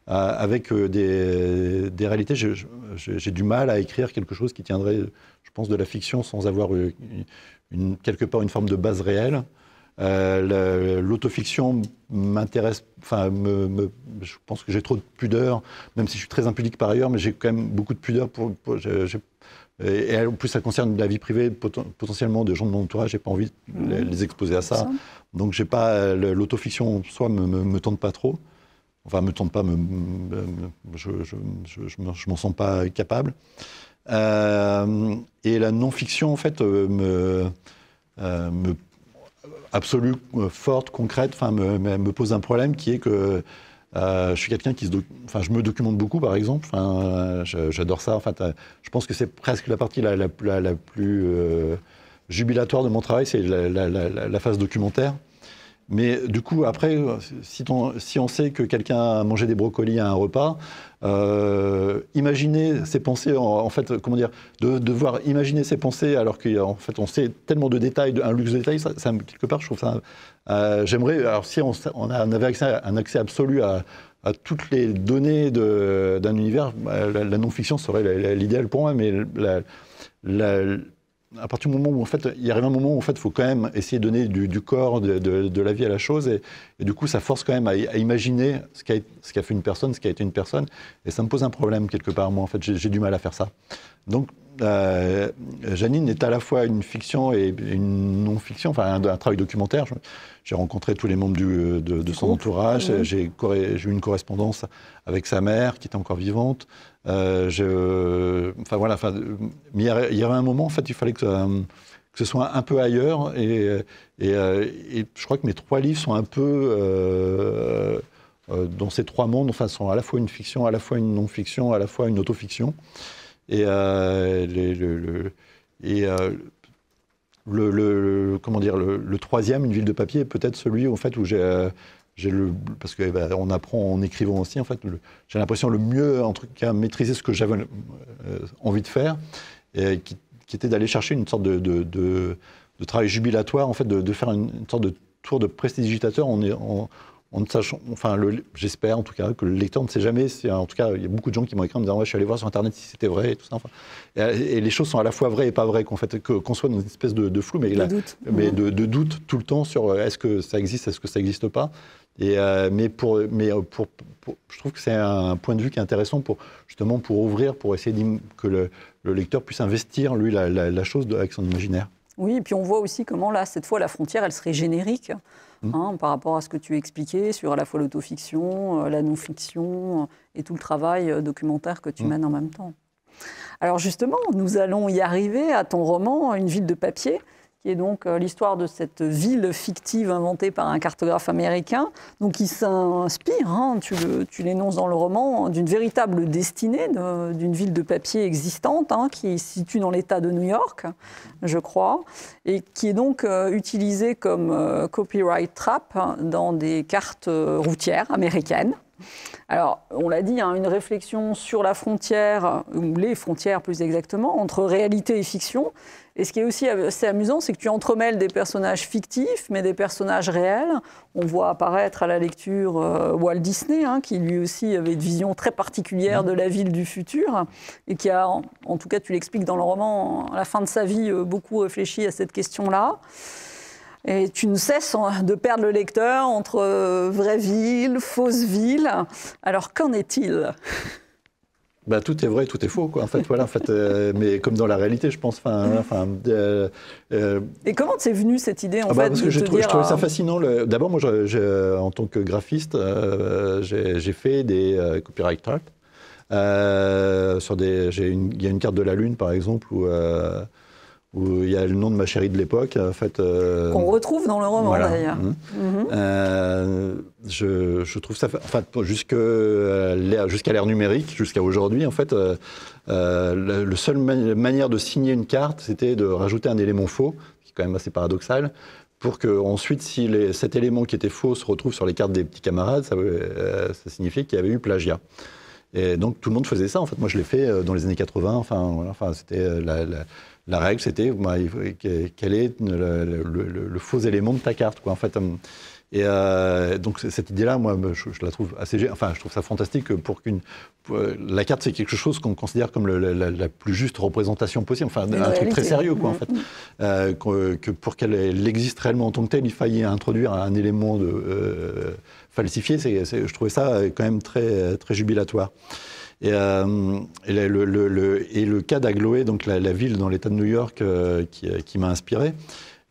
avec des réalités. J'ai du mal à écrire quelque chose qui tiendrait, je pense, de la fiction sans avoir quelque part une forme de base réelle. L'autofiction m'intéresse, je pense que j'ai trop de pudeur, même si je suis très impudique par ailleurs, mais j'ai quand même beaucoup de pudeur et en plus ça concerne la vie privée potentiellement de gens de mon entourage, j'ai pas envie de les exposer à ça. Donc j'ai pas, l'autofiction en soi me tente pas trop, enfin me tente pas, je m'en sens pas capable. Et la non-fiction, en fait, absolue, forte, concrète, me pose un problème qui est que je suis quelqu'un je me documente beaucoup, par exemple. J'adore ça. Je pense que c'est presque la partie la plus jubilatoire de mon travail, c'est la phase documentaire. Mais du coup, après, si on sait que quelqu'un a mangé des brocolis à un repas, imaginer ses pensées, en fait, comment dire, devoir imaginer ses pensées alors qu'en fait, on sait tellement de détails, un luxe de détails, quelque part, je trouve ça. J'aimerais, alors si on avait un accès absolu à toutes les données d'un univers, la non-fiction serait l'idéal pour moi, mais à partir du moment où, en fait, il arrive un moment où, en fait, il faut quand même essayer de donner du corps, de la vie à la chose, et du coup, ça force quand même à imaginer ce qu'a fait une personne, ce qu'a été une personne, et ça me pose un problème quelque part. Moi, en fait, j'ai du mal à faire ça. Donc, Janine est à la fois une fiction et une non-fiction, enfin, un travail documentaire. J'ai rencontré tous les membres de son entourage, j'ai eu une correspondance avec sa mère, qui était encore vivante. Mais il y avait un moment, en fait, il fallait que ce soit un peu ailleurs, et je crois que mes 3 livres sont un peu dans ces 3 mondes, enfin, sont à la fois une fiction, à la fois une non-fiction, à la fois une autofiction. Et comment dire, le 3e, Une ville de papier, est peut-être celui, en fait, où parce qu'on apprend en écrivant aussi, en fait, j'ai l'impression le mieux, en tout cas, maîtriser ce que j'avais envie de faire, et qui était d'aller chercher une sorte de travail jubilatoire, en fait, de faire une sorte de tour de prestidigitateur en ne sachant, enfin, j'espère en tout cas que le lecteur ne sait jamais. En tout cas, il y a beaucoup de gens qui m'ont écrit en me disant, ouais, je suis allé voir sur Internet si c'était vrai et tout ça. Enfin, et les choses sont à la fois vraies et pas vraies, qu'on soit dans une espèce de flou, mais de doute tout le temps sur est-ce que ça existe, est-ce que ça n'existe pas. Mais je trouve que c'est un point de vue qui est intéressant justement pour ouvrir, pour essayer que le lecteur puisse investir, lui, la chose avec son imaginaire. Oui, et puis on voit aussi comment, là, cette fois, la frontière, elle serait générique, par rapport à ce que tu expliquais sur à la fois l'autofiction, la non-fiction et tout le travail documentaire que tu mènes en même temps. Alors justement, nous allons y arriver à ton roman « Une ville de papier », qui est donc l'histoire de cette ville fictive inventée par un cartographe américain, donc qui s'inspire, tu l'énonces dans le roman, d'une véritable destinée d'une ville de papier existante, qui se situe dans l'État de New York, je crois, et qui est donc utilisée comme copyright trap dans des cartes routières américaines. Alors, on l'a dit, une réflexion sur la frontière, ou les frontières plus exactement, entre réalité et fiction. Et ce qui est aussi assez amusant, c'est que tu entremêles des personnages fictifs, mais des personnages réels. On voit apparaître à la lecture Walt Disney, qui lui aussi avait une vision très particulière de la ville du futur, et qui a, en tout cas tu l'expliques dans le roman, à la fin de sa vie, beaucoup réfléchi à cette question-là. Et tu ne cesses de perdre le lecteur entre vraie ville, fausse ville. Alors, qu'en est-il ? Tout est vrai, tout est faux, quoi. En fait, voilà. Mais comme dans la réalité, je pense. Et comment t'es venue cette idée, en fait, parce que je trouvais ça fascinant. D'abord, moi, en tant que graphiste, j'ai fait des copyright tracks. Il y a une carte de la Lune, par exemple, où il y a le nom de ma chérie de l'époque, en fait. Qu'on retrouve dans le roman, d'ailleurs. Je trouve ça, jusqu'à l'ère numérique, jusqu'à aujourd'hui, en fait, la seule manière de signer une carte, c'était de rajouter un élément faux, qui est quand même assez paradoxal, pour que ensuite, si cet élément qui était faux se retrouve sur les cartes des petits camarades, ça signifiait qu'il y avait eu plagiat. Et donc tout le monde faisait ça. En fait, moi, je l'ai fait dans les années 80. C'était la règle, c'était quel est le faux élément de ta carte, quoi, en fait. Et donc cette idée-là, moi, je la trouve je trouve ça fantastique la carte, c'est quelque chose qu'on considère comme la plus juste représentation possible. Enfin, un truc très sérieux, quoi, en fait. Que pour qu'elle existe réellement en tant que telle, il fallait introduire un élément falsifié. Je trouvais ça quand même très, très jubilatoire. Et le cas d'Agloé, donc la ville dans l'État de New York qui m'a inspiré,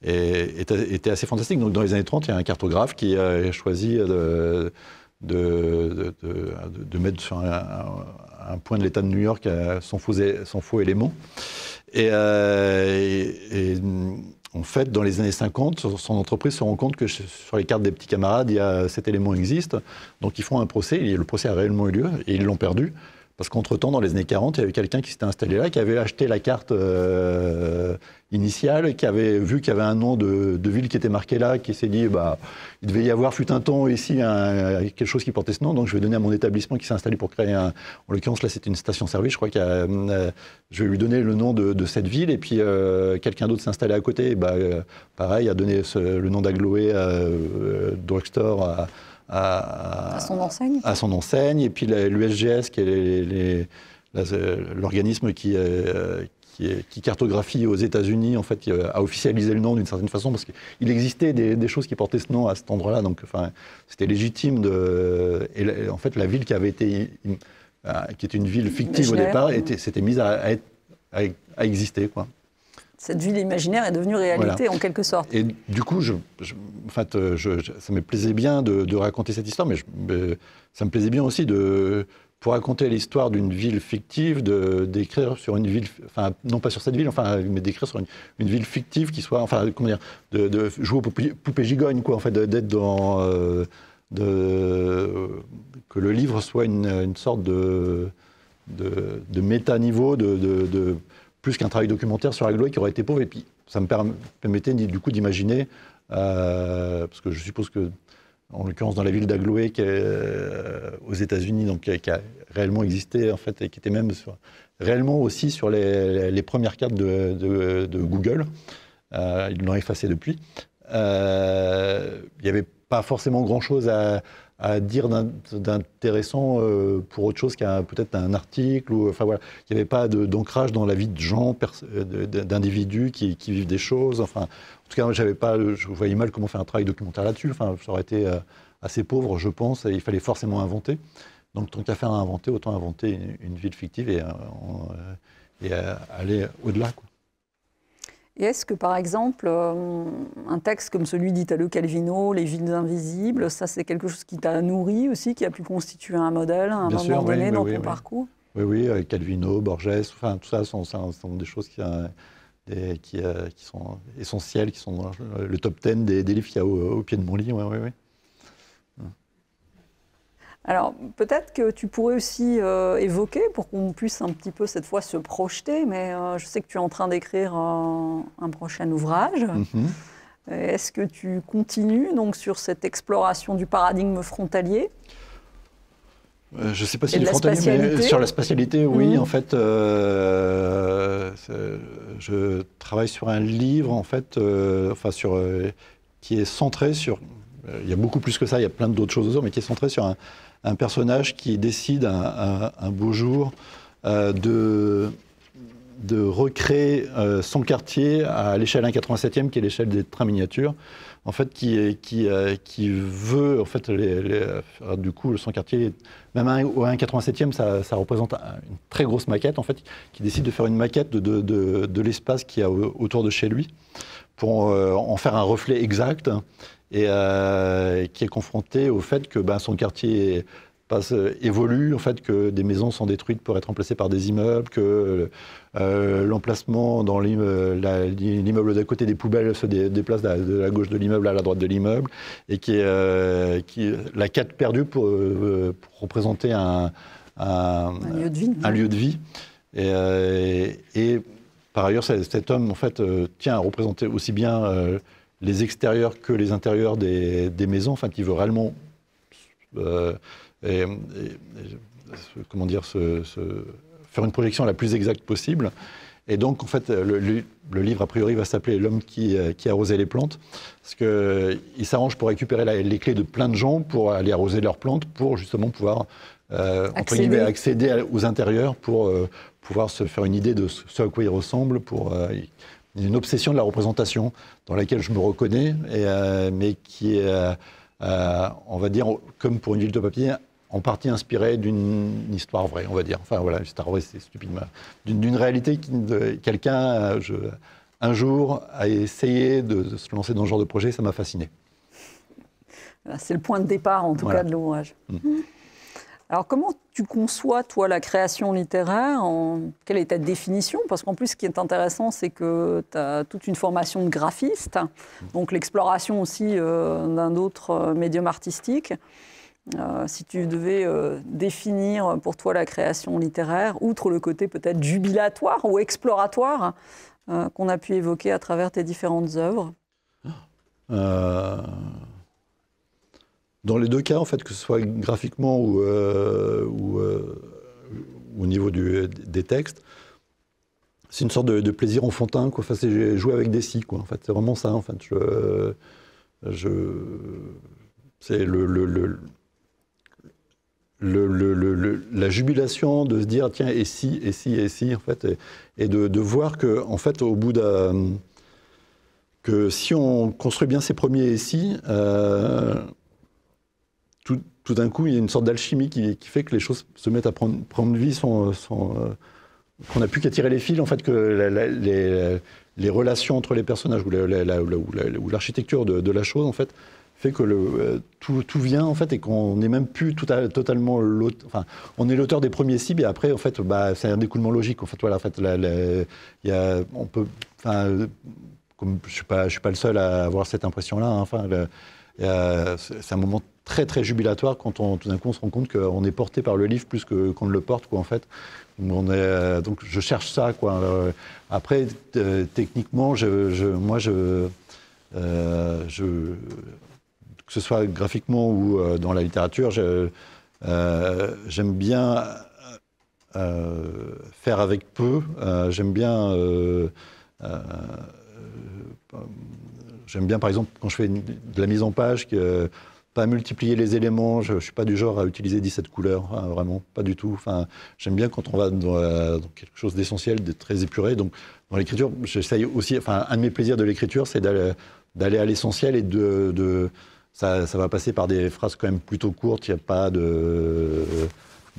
était assez fantastique. Donc dans les années 30, il y a un cartographe qui a choisi de mettre sur un point de l'État de New York son faux élément. Et en fait, dans les années 50, son entreprise se rend compte que sur les cartes des petits camarades, cet élément existe. Donc ils font un procès, et le procès a réellement eu lieu, et ils l'ont perdu. Parce qu'entre-temps, dans les années 40, il y avait quelqu'un qui s'était installé là, qui avait acheté la carte initiale, qui avait vu qu'il y avait un nom de ville qui était marqué là, qui s'est dit, il devait y avoir, fut un temps ici, quelque chose qui portait ce nom, donc je vais donner à mon établissement qui s'est installé pour créer en l'occurrence, là, c'était une station-service, je crois je vais lui donner le nom de cette ville, et puis quelqu'un d'autre s'est installé à côté, pareil, a donné le nom d'Agloé Drugstore à son enseigne. À son enseigne. Et puis l'USGS, qui est l'organisme qui cartographie aux États-Unis, en fait, a officialisé le nom d'une certaine façon, parce qu'il existait des choses qui portaient ce nom à cet endroit-là. Donc, enfin, c'était légitime et en fait, la ville qui avait été, qui était une ville fictive au départ, s'était mise à exister, quoi. Cette ville imaginaire est devenue réalité, en quelque sorte. Et du coup, ça me plaisait bien de raconter cette histoire, mais ça me plaisait bien aussi pour raconter l'histoire d'une ville fictive, d'écrire sur une ville, enfin, non pas sur cette ville, mais d'écrire sur une ville fictive qui soit, enfin, comment dire, de jouer aux poupées gigognes, quoi, en fait, d'être dans... que le livre soit une sorte de méta-niveau, plus qu'un travail documentaire sur Agloé qui aurait été pauvre. Et puis, ça me permettait du coup d'imaginer, parce que je suppose que, en l'occurrence, dans la ville d'Agloé, aux États-Unis, donc qui a réellement existé, en fait, et qui était même réellement aussi sur les premières cartes de Google. Ils l'ont effacé depuis. Il n'y avait pas forcément grand-chose à dire d'intéressant pour autre chose qu'un peut-être un article. Enfin voilà, il n'y avait pas d'ancrage dans la vie de gens, d'individus qui vivent des choses. Enfin, en tout cas, je voyais mal comment faire un travail documentaire là-dessus. Enfin, ça aurait été assez pauvre, je pense, et il fallait forcément inventer. Donc, tant qu'à faire à inventer, autant inventer une ville fictive et aller au-delà, quoi. Et est-ce que, par exemple, un texte comme celui d'Italo Calvino, Les villes invisibles, ça c'est quelque chose qui t'a nourri aussi, qui a pu constituer un modèle à un moment donné dans ton parcours ? Oui, Calvino, Borges, enfin tout ça sont des choses qui sont essentielles, qui sont dans le top 10 des livres qu'il y a au pied de mon lit. Oui. Alors, peut-être que tu pourrais aussi évoquer, pour qu'on puisse un petit peu cette fois se projeter, mais je sais que tu es en train d'écrire un prochain ouvrage. Mm-hmm. Est-ce que tu continues donc sur cette exploration du paradigme frontalier ? Je ne sais pas si du frontalier, mais sur la spatialité, oui. En fait, je travaille sur un livre, en fait, qui est centré sur... Il y a beaucoup plus que ça, il y a plein d'autres choses autour, mais qui est centré sur un personnage qui décide un beau jour de recréer son quartier à l'échelle 1,87e, qui est l'échelle des trains miniatures, en fait, qui veut, en fait, du coup, son quartier, même au 1,87e, ça représente une très grosse maquette, en fait, qui décide de faire une maquette de l'espace qu'il y a autour de chez lui, pour en faire un reflet exact, et qui est confronté au fait que son quartier évolue, en fait, que des maisons sont détruites pour être remplacées par des immeubles, que l'emplacement dans l'immeuble d'à côté des poubelles se déplace de la gauche de l'immeuble à la droite de l'immeuble, et qui la carte perdue pour représenter un lieu de vie. Et par ailleurs, cet homme, en fait, tient à représenter aussi bien les extérieurs que les intérieurs des maisons. Enfin, il veut réellement comment dire, faire une projection la plus exacte possible. Et donc, en fait, le livre, a priori, va s'appeler « L'homme qui arrosait les plantes », parce qu'il s'arrange pour récupérer les clés de plein de gens pour aller arroser leurs plantes, pour justement pouvoir entre guillemets, accéder aux intérieurs, pour pouvoir se faire une idée de ce à quoi ils ressemblent, pour une obsession de la représentation dans laquelle je me reconnais, mais qui est, on va dire, comme pour une ville de papier, en partie inspirée d'une histoire vraie, on va dire. Enfin voilà, c'est stupide, d'une réalité quelqu'un, un jour, a essayé de se lancer dans ce genre de projet, ça m'a fasciné. C'est le point de départ, en tout cas, de l'ouvrage. Alors, comment tu conçois, toi, la création littéraire? Quelle est ta définition? Parce qu'en plus, ce qui est intéressant, c'est que tu as toute une formation de graphiste, donc l'exploration aussi d'un autre médium artistique. Si tu devais définir pour toi la création littéraire, outre le côté peut-être jubilatoire ou exploratoire qu'on a pu évoquer à travers tes différentes œuvres. Dans les deux cas, en fait, que ce soit graphiquement ou au niveau des textes, c'est une sorte de plaisir enfantin, quoi. Enfin, c'est jouer avec des scies, quoi. En fait, c'est vraiment ça. En fait, c'est la jubilation de se dire tiens, et si, en fait, et de voir que, en fait, au bout que si on construit bien ses premiers et si, tout d'un coup, il y a une sorte d'alchimie qui fait que les choses se mettent à prendre vie sans qu'on n'a plus qu'à tirer les fils, en fait, que les relations entre les personnages ou l'architecture de la chose, en fait, fait que tout vient, en fait, et qu'on n'est même plus totalement l'auteur. Enfin, on est l'auteur des premiers cibles, et après, en fait, c'est un découlement logique. En fait, voilà, en fait, on peut, enfin, comme je suis pas le seul à avoir cette impression-là. Hein, enfin, c'est un moment très très jubilatoire quand tout d'un coup on se rend compte qu'on est porté par le livre plus qu'on ne le porte, quoi, en fait. Donc je cherche ça, quoi. Après, techniquement, que ce soit graphiquement ou dans la littérature, j'aime bien faire avec peu. J'aime bien, par exemple, quand je fais de la mise en page, pas multiplier les éléments. Je ne suis pas du genre à utiliser 17 couleurs, hein, vraiment, pas du tout. Enfin, j'aime bien quand on va dans quelque chose d'essentiel, de très épuré. Donc, dans l'écriture, j'essaye aussi. Enfin, un de mes plaisirs de l'écriture, c'est d'aller à l'essentiel et ça va passer par des phrases quand même plutôt courtes. Il n'y a pas de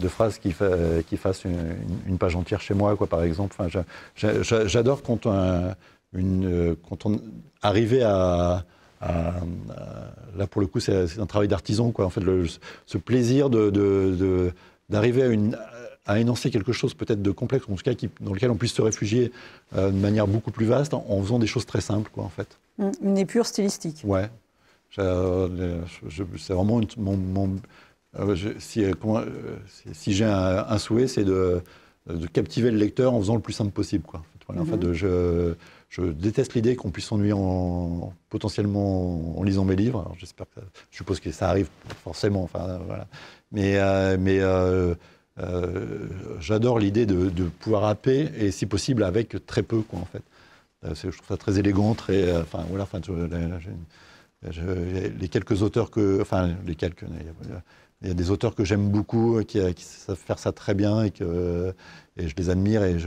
phrases qui fassent une page entière chez moi, quoi, par exemple. Enfin, j'adore quand on arrivait à là, pour le coup, c'est un travail d'artisan, quoi. En fait, ce plaisir d'arriver à énoncer quelque chose peut-être de complexe, en tout cas dans lequel on puisse se réfugier de manière beaucoup plus vaste en faisant des choses très simples, quoi, en fait. Une épure stylistique. Ouais. C'est vraiment si j'ai un souhait, c'est de captiver le lecteur en faisant le plus simple possible, quoi. En fait, je déteste l'idée qu'on puisse s'ennuyer potentiellement en lisant mes livres. Alors, je suppose que ça arrive forcément. Enfin, voilà. Mais j'adore l'idée de pouvoir happer, et si possible avec très peu, quoi, en fait. Je trouve ça très élégant, très. Enfin, voilà. Enfin, les quelques auteurs il y a des auteurs que j'aime beaucoup, qui savent faire ça très bien, et je les admire, et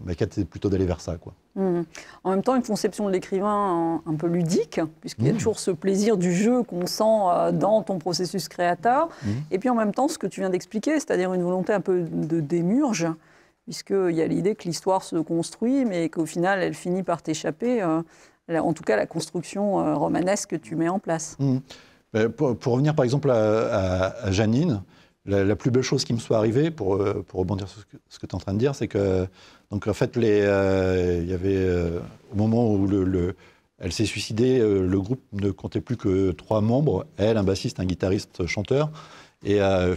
ma quête, c'est plutôt d'aller vers ça, quoi. En même temps, une conception de l'écrivain un peu ludique, puisqu'il y a toujours ce plaisir du jeu qu'on sent dans ton processus créateur. Et puis en même temps, ce que tu viens d'expliquer, c'est-à-dire une volonté un peu de démurge, puisqu'il y a l'idée que l'histoire se construit, mais qu'au final, elle finit par t'échapper. En tout cas, la construction romanesque que tu mets en place. Pour revenir par exemple à Janine, la plus belle chose qui me soit arrivée, pour rebondir sur ce que tu es en train de dire, c'est que, donc, en fait, il y avait, au moment où elle s'est suicidée, le groupe ne comptait plus que 3 membres, elle, un bassiste, un guitariste, chanteur, et un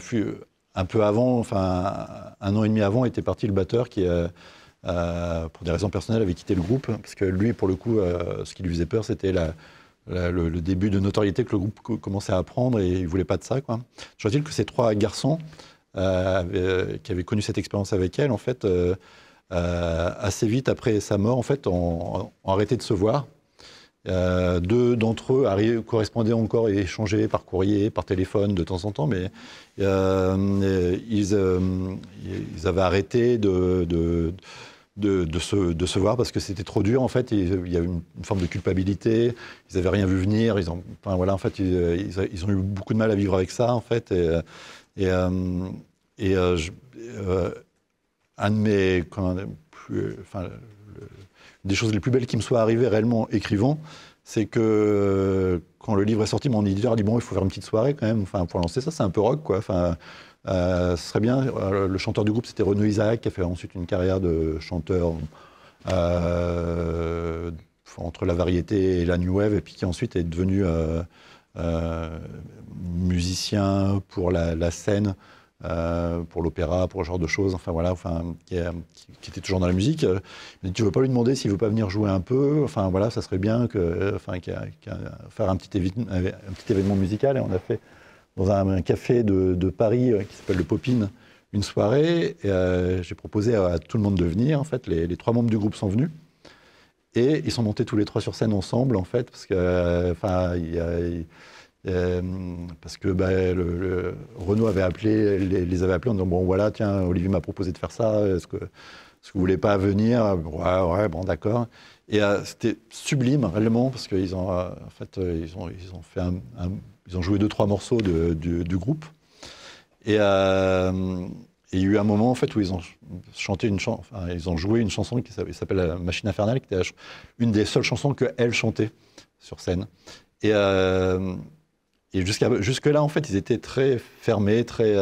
peu avant, enfin 1 an et demi avant, était parti le batteur qui, pour des raisons personnelles, avait quitté le groupe, parce que lui, pour le coup, ce qui lui faisait peur, c'était le début de notoriété que le groupe commençait à prendre, et il ne voulait pas de ça, quoi. Je veux dire que ces 3 garçons qui avaient connu cette expérience avec elle, en fait, assez vite après sa mort, en fait, ont arrêté de se voir. 2 d'entre eux correspondaient encore et échangeaient par courrier, par téléphone de temps en temps, mais ils avaient arrêté de se voir parce que c'était trop dur, en fait. Il y a une forme de culpabilité, ils n'avaient rien vu venir, enfin, voilà, en fait, ils ont eu beaucoup de mal à vivre avec ça, en fait. Un de mes, des choses les plus belles qui me soient arrivées réellement écrivant, c'est que quand le livre est sorti, mon éditeur a dit bon, il faut faire une petite soirée quand même. Enfin, pour lancer ça, c'est un peu rock, quoi. Enfin, ce serait bien. Le chanteur du groupe, c'était Renaud Isaac, qui a fait ensuite une carrière de chanteur entre la variété et la new wave, et puis qui ensuite est devenu musicien pour la scène. Pour l'opéra, pour ce genre de choses, enfin voilà, qui était toujours dans la musique. Il m'a dit, tu veux pas lui demander s'il veut pas venir jouer un peu, enfin voilà, ça serait bien faire un petit événement musical. Et on a fait dans un café de Paris qui s'appelle le Popin une soirée. Et, j'ai proposé à tout le monde de venir. En fait, les 3 membres du groupe sont venus et ils sont montés tous les 3 sur scène ensemble, en fait, parce que parce que Renaud avait les avait appelés en disant bon voilà, tiens, Olivier m'a proposé de faire ça, est-ce que vous voulez pas venir? Ouais, bon, d'accord. Et c'était sublime réellement, parce qu'ils ont ils ont joué 2-3 morceaux du groupe. Et il y a eu un moment en fait où ils ont chanté ils ont joué une chanson qui s'appelle La Machine Infernale, qui était une des seules chansons qu'elle chantait sur scène. Et jusque-là, en fait, ils étaient très fermés, très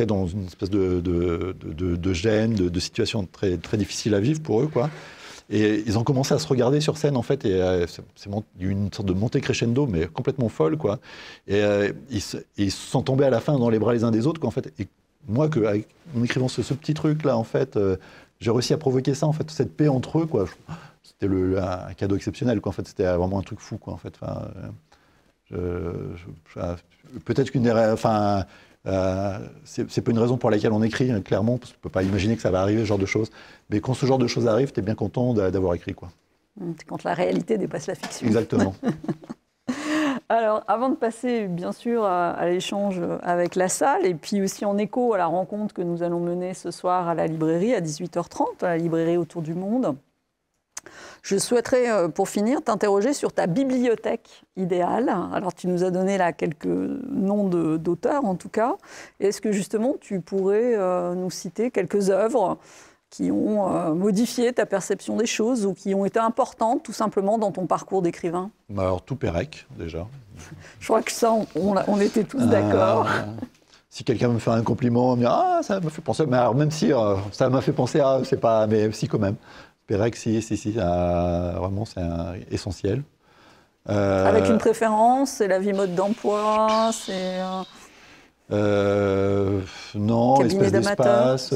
dans une espèce de gêne, de situation très, très difficile à vivre pour eux, quoi. Et ils ont commencé à se regarder sur scène, en fait, et il y a eu une sorte de montée crescendo, mais complètement folle, quoi. Et ils se sont tombés à la fin dans les bras les uns des autres, quoi, en fait. Et moi, en écrivant ce petit truc-là, en fait, j'ai réussi à provoquer ça, en fait, cette paix entre eux, quoi. C'était un cadeau exceptionnel, quoi. En fait, c'était vraiment un truc fou, quoi, en fait. Peut-être qu'une c'est pas une raison pour laquelle on écrit, clairement, parce qu'on peut pas imaginer que ça va arriver, ce genre de choses. Mais quand ce genre de choses arrive, t'es bien content d'avoir écrit, quoi. Quand la réalité dépasse la fiction. Exactement. Alors, avant de passer, bien sûr, à l'échange avec la salle, et puis aussi en écho à la rencontre que nous allons mener ce soir à la librairie, à 18h30, à la librairie Autour du Monde, je souhaiterais, pour finir, t'interroger sur ta bibliothèque idéale. Alors, tu nous as donné là quelques noms d'auteurs, en tout cas. Est-ce que, justement, tu pourrais nous citer quelques œuvres qui ont modifié ta perception des choses ou qui ont été importantes, tout simplement, dans ton parcours d'écrivain? Alors, tout Pérec, déjà. Je crois que ça, on était tous d'accord. Si quelqu'un me fait un compliment, on me dit « Ah, ça m'a fait penser… » Mais alors, même si ça m'a fait penser à… C'est pas… Mais si, quand même. Pérec, si, vraiment, c'est essentiel. Avec une préférence, c'est La vie mode d'emploi, c'est… non, Espèce d'espace,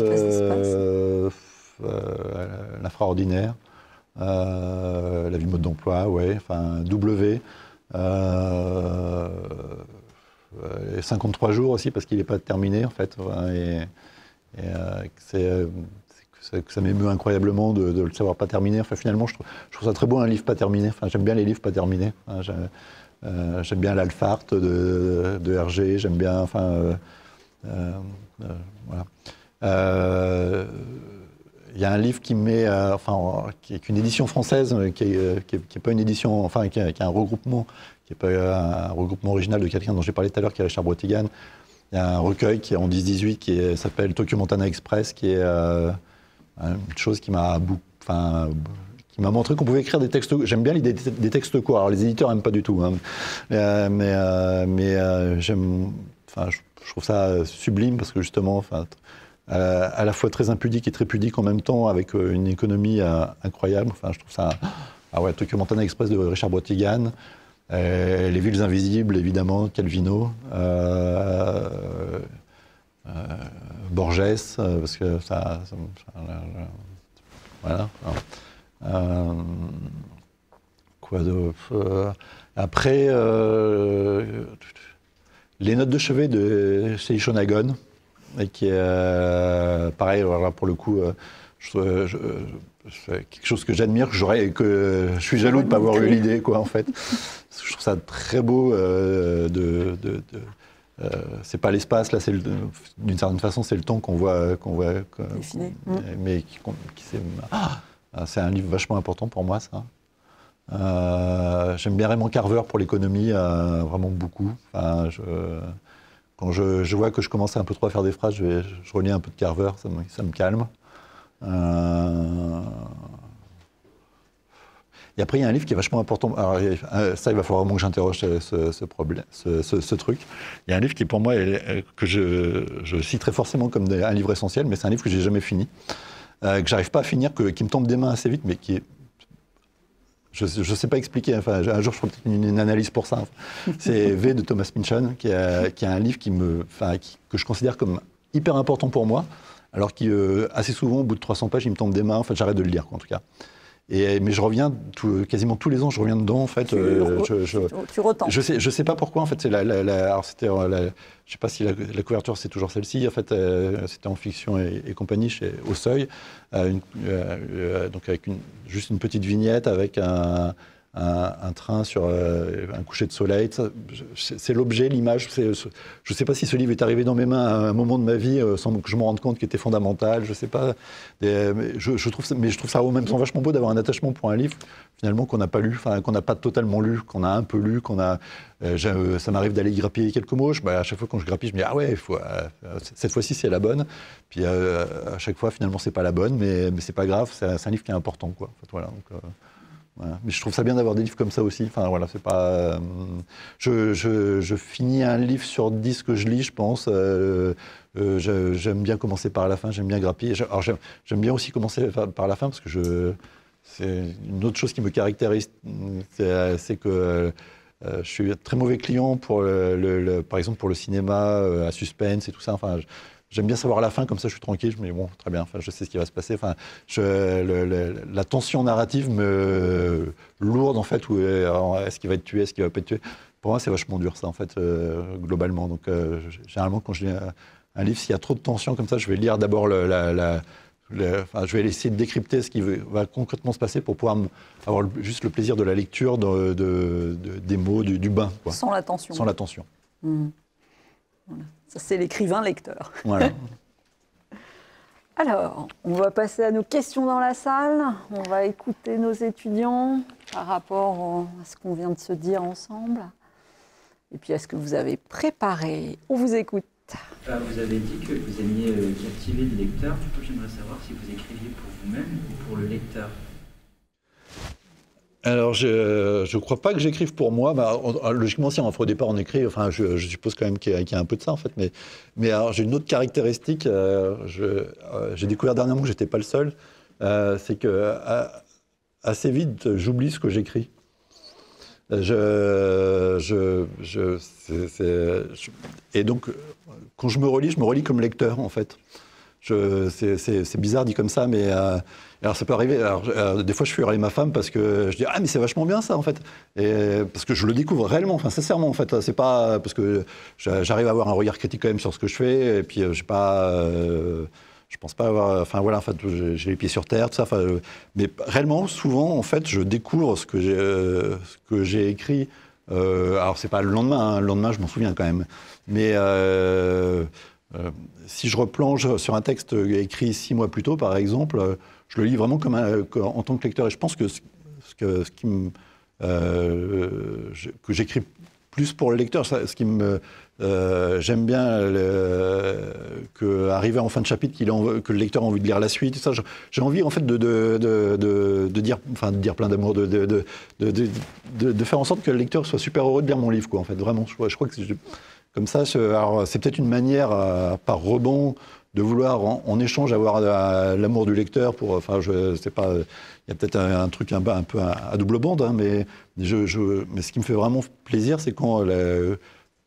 L'infraordinaire, La vie mode d'emploi, ouais, enfin, W, 53 jours aussi, parce qu'il n'est pas terminé, en fait, que ça m'émeut incroyablement de le savoir pas terminé. Enfin, finalement, je trouve ça très beau, un livre pas terminé. Enfin, j'aime bien les livres pas terminés. Enfin, j'aime bien l'Alphart de Hergé, j'aime bien… voilà. Il y a un livre qui met… qui est une édition française, qui est pas une édition… Enfin, qui est un regroupement, qui n'est pas un regroupement original de quelqu'un dont j'ai parlé tout à l'heure, qui est Richard Brottigan. Il y a un recueil qui est en 10-18, qui s'appelle Tokyo Montana Express, qui est… une chose qui m'a montré qu'on pouvait écrire des textes. J'aime bien l'idée des textes courts. Alors les éditeurs n'aiment pas du tout, hein. Je trouve ça sublime parce que justement, à la fois très impudique et très pudique en même temps, avec une économie incroyable. Enfin, je trouve ça… Ah ouais, Tokyo Montana Express de Richard Brottigan, Les villes invisibles, évidemment, Calvino. Borges, parce que voilà. Quoi d'autre? Après, Les notes de chevet de chez Shonagon, et qui est pareil, voilà, pour le coup, c'est quelque chose que j'admire, que je suis jaloux de ne pas avoir eu l'idée, quoi, en fait. Je trouve ça très beau c'est pas l'espace, là, d'une certaine façon, c'est le temps qu'on voit défiler. Mais c'est un livre vachement important pour moi, ça. J'aime bien Raymond Carver pour l'économie, vraiment beaucoup. Enfin, quand je vois que je commence un peu trop à faire des phrases, je relis un peu de Carver, ça me calme. Et après, il y a un livre qui est vachement important. Alors, ça, il va falloir vraiment que j'interroge ce truc. Il y a un livre qui, pour moi, que je citerai forcément comme un livre essentiel, mais c'est un livre que j'ai jamais fini, que j'arrive pas à finir, qui me tombe des mains assez vite, mais qui est... Je ne sais pas expliquer, enfin, un jour je ferai peut-être une analyse pour ça. C'est V de Thomas Pynchon, qui est un livre que je considère comme hyper important pour moi, alors qu'assez souvent, au bout de 300 pages, il me tombe des mains, en fait, j'arrête de le lire, quoi, en tout cas. Mais je reviens, quasiment tous les ans, je reviens dedans, en fait. Tu retentes. Je sais pas pourquoi, en fait. Alors, je sais pas si la couverture, c'est toujours celle-ci. En fait, c'était en fiction et compagnie, au Seuil. Donc, avec juste une petite vignette, avec un train sur un coucher de soleil. C'est l'objet, l'image. Je ne sais pas si ce livre est arrivé dans mes mains à un moment de ma vie sans que je me rende compte qu'il était fondamental. Je ne sais pas. Mais je trouve ça au même temps vachement beau d'avoir un attachement pour un livre finalement qu'on n'a pas lu, qu'on n'a pas totalement lu, qu'on a un peu lu, ça m'arrive d'aller grappiller quelques mots. À chaque fois quand je grappille, je me dis ah ouais, cette fois-ci c'est la bonne. Puis à chaque fois finalement c'est pas la bonne, mais c'est pas grave. C'est un livre qui est important, quoi. En fait, voilà. Donc, voilà. Mais je trouve ça bien d'avoir des livres comme ça aussi. Enfin, voilà, c'est pas. Je finis un livre sur 10 que je lis, je pense. J'aime bien commencer par la fin, j'aime bien grappiller. Alors, j'aime bien aussi commencer par la fin parce que c'est une autre chose qui me caractérise, c'est que je suis très mauvais client pour par exemple pour le cinéma à suspense et tout ça. Enfin, j'aime bien savoir la fin, comme ça je suis tranquille, je me dis bon, très bien, enfin, je sais ce qui va se passer. Enfin, la tension narrative lourde, en fait, où est-ce qu'il va être tué, est-ce qu'il va pas être tué. Pour moi, c'est vachement dur, ça, en fait, globalement. Donc, généralement, quand je lis un livre, s'il y a trop de tension comme ça, je vais lire d'abord je vais essayer de décrypter ce qui va concrètement se passer pour pouvoir avoir juste le plaisir de la lecture, des mots, du bain, quoi. Sans la tension. Sans la tension. Mmh. Voilà. Ça, c'est l'écrivain-lecteur. Voilà. Alors, on va passer à nos questions dans la salle. On va écouter nos étudiants par rapport à ce qu'on vient de se dire ensemble. Et puis, à ce que vous avez préparé. On vous écoute. Vous avez dit que vous aimiez captiver le lecteur. Du coup, j'aimerais savoir si vous écriviez pour vous-même ou pour le lecteur. Alors, je ne crois pas que j'écrive pour moi. Logiquement, si au départ on écrit, enfin, je suppose quand même qu'il y a un peu de ça, en fait. Mais alors, j'ai une autre caractéristique. J'ai découvert dernièrement que je n'étais pas le seul. C'est que assez vite, j'oublie ce que j'écris. Et donc, quand je me relis comme lecteur, en fait. C'est bizarre dit comme ça, mais alors ça peut arriver. Alors, des fois, je fuirai ma femme parce que je dis ah mais c'est vachement bien ça en fait, et parce que je le découvre réellement, enfin sincèrement en fait. C'est pas parce que j'arrive à avoir un regard critique quand même sur ce que je fais, et puis j'ai pas. Je pense pas avoir. Enfin voilà, en fait, j'ai les pieds sur terre, tout ça. Mais réellement, souvent, en fait, je découvre ce que j'ai écrit. Alors c'est pas le lendemain. Hein, le lendemain, je m'en souviens quand même. Mais si je replonge sur un texte écrit 6 mois plus tôt, par exemple, je le lis vraiment en tant que lecteur. Et je pense que que j'écris plus pour le lecteur, j'aime bien qu'arriver en fin de chapitre, que le lecteur a envie de lire la suite. Ça, j'ai envie en fait de dire plein d'amour, de faire en sorte que le lecteur soit super heureux de lire mon livre, quoi. En fait, vraiment, je crois que comme ça, c'est peut-être une manière, par rebond, de vouloir en échange avoir l'amour du lecteur. Je sais pas, il y a peut-être un truc un peu à double bande, hein, mais ce qui me fait vraiment plaisir, c'est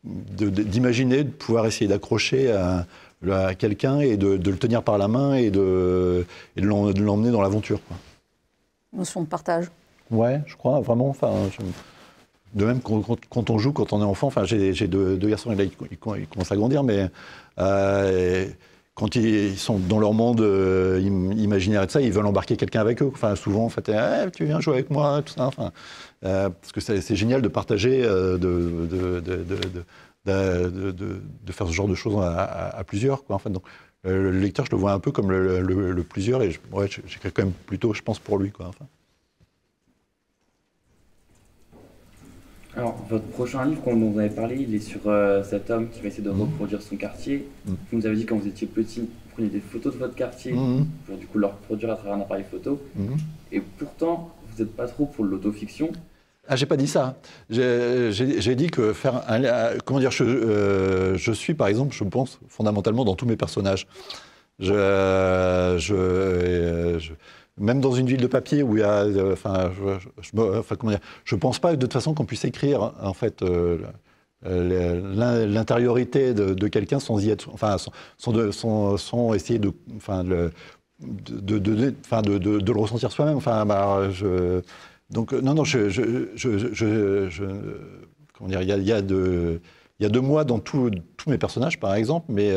d'imaginer, de pouvoir essayer d'accrocher à quelqu'un et de le tenir par la main et de l'emmener dans l'aventure, quoi. Notion de partage. Ouais, je crois, vraiment. De même, quand on joue, quand on est enfant, j'ai deux garçons, et là, ils commencent à grandir, mais quand ils sont dans leur monde imaginaire et tout ça, ils veulent embarquer quelqu'un avec eux. Enfin, souvent, en fait, tu viens jouer avec moi, tout ça. Parce que c'est génial de partager, de faire ce genre de choses à plusieurs, quoi. En fait, donc, le lecteur, je le vois un peu comme le plusieurs, et j'écris quand même plutôt, je pense, pour lui, quoi. Enfin. Alors, votre prochain livre, dont vous avez parlé, il est sur cet homme qui va essayer de reproduire son quartier. Vous nous avez dit quand vous étiez petit, vous preniez des photos de votre quartier pour du coup le reproduire à travers un appareil photo. Et pourtant, vous n'êtes pas trop pour l'autofiction. Ah, j'ai pas dit ça. J'ai dit que faire comment dire, je suis, par exemple, je pense fondamentalement dans tous mes personnages. Même dans une ville de papier où il y a, comment dire, je pense pas de toute façon qu'on puisse écrire en fait l'intériorité de quelqu'un sans y être, enfin, sans essayer de le ressentir soi-même. Enfin, donc non, comment dire, il y a de moi dans tous mes personnages, par exemple, mais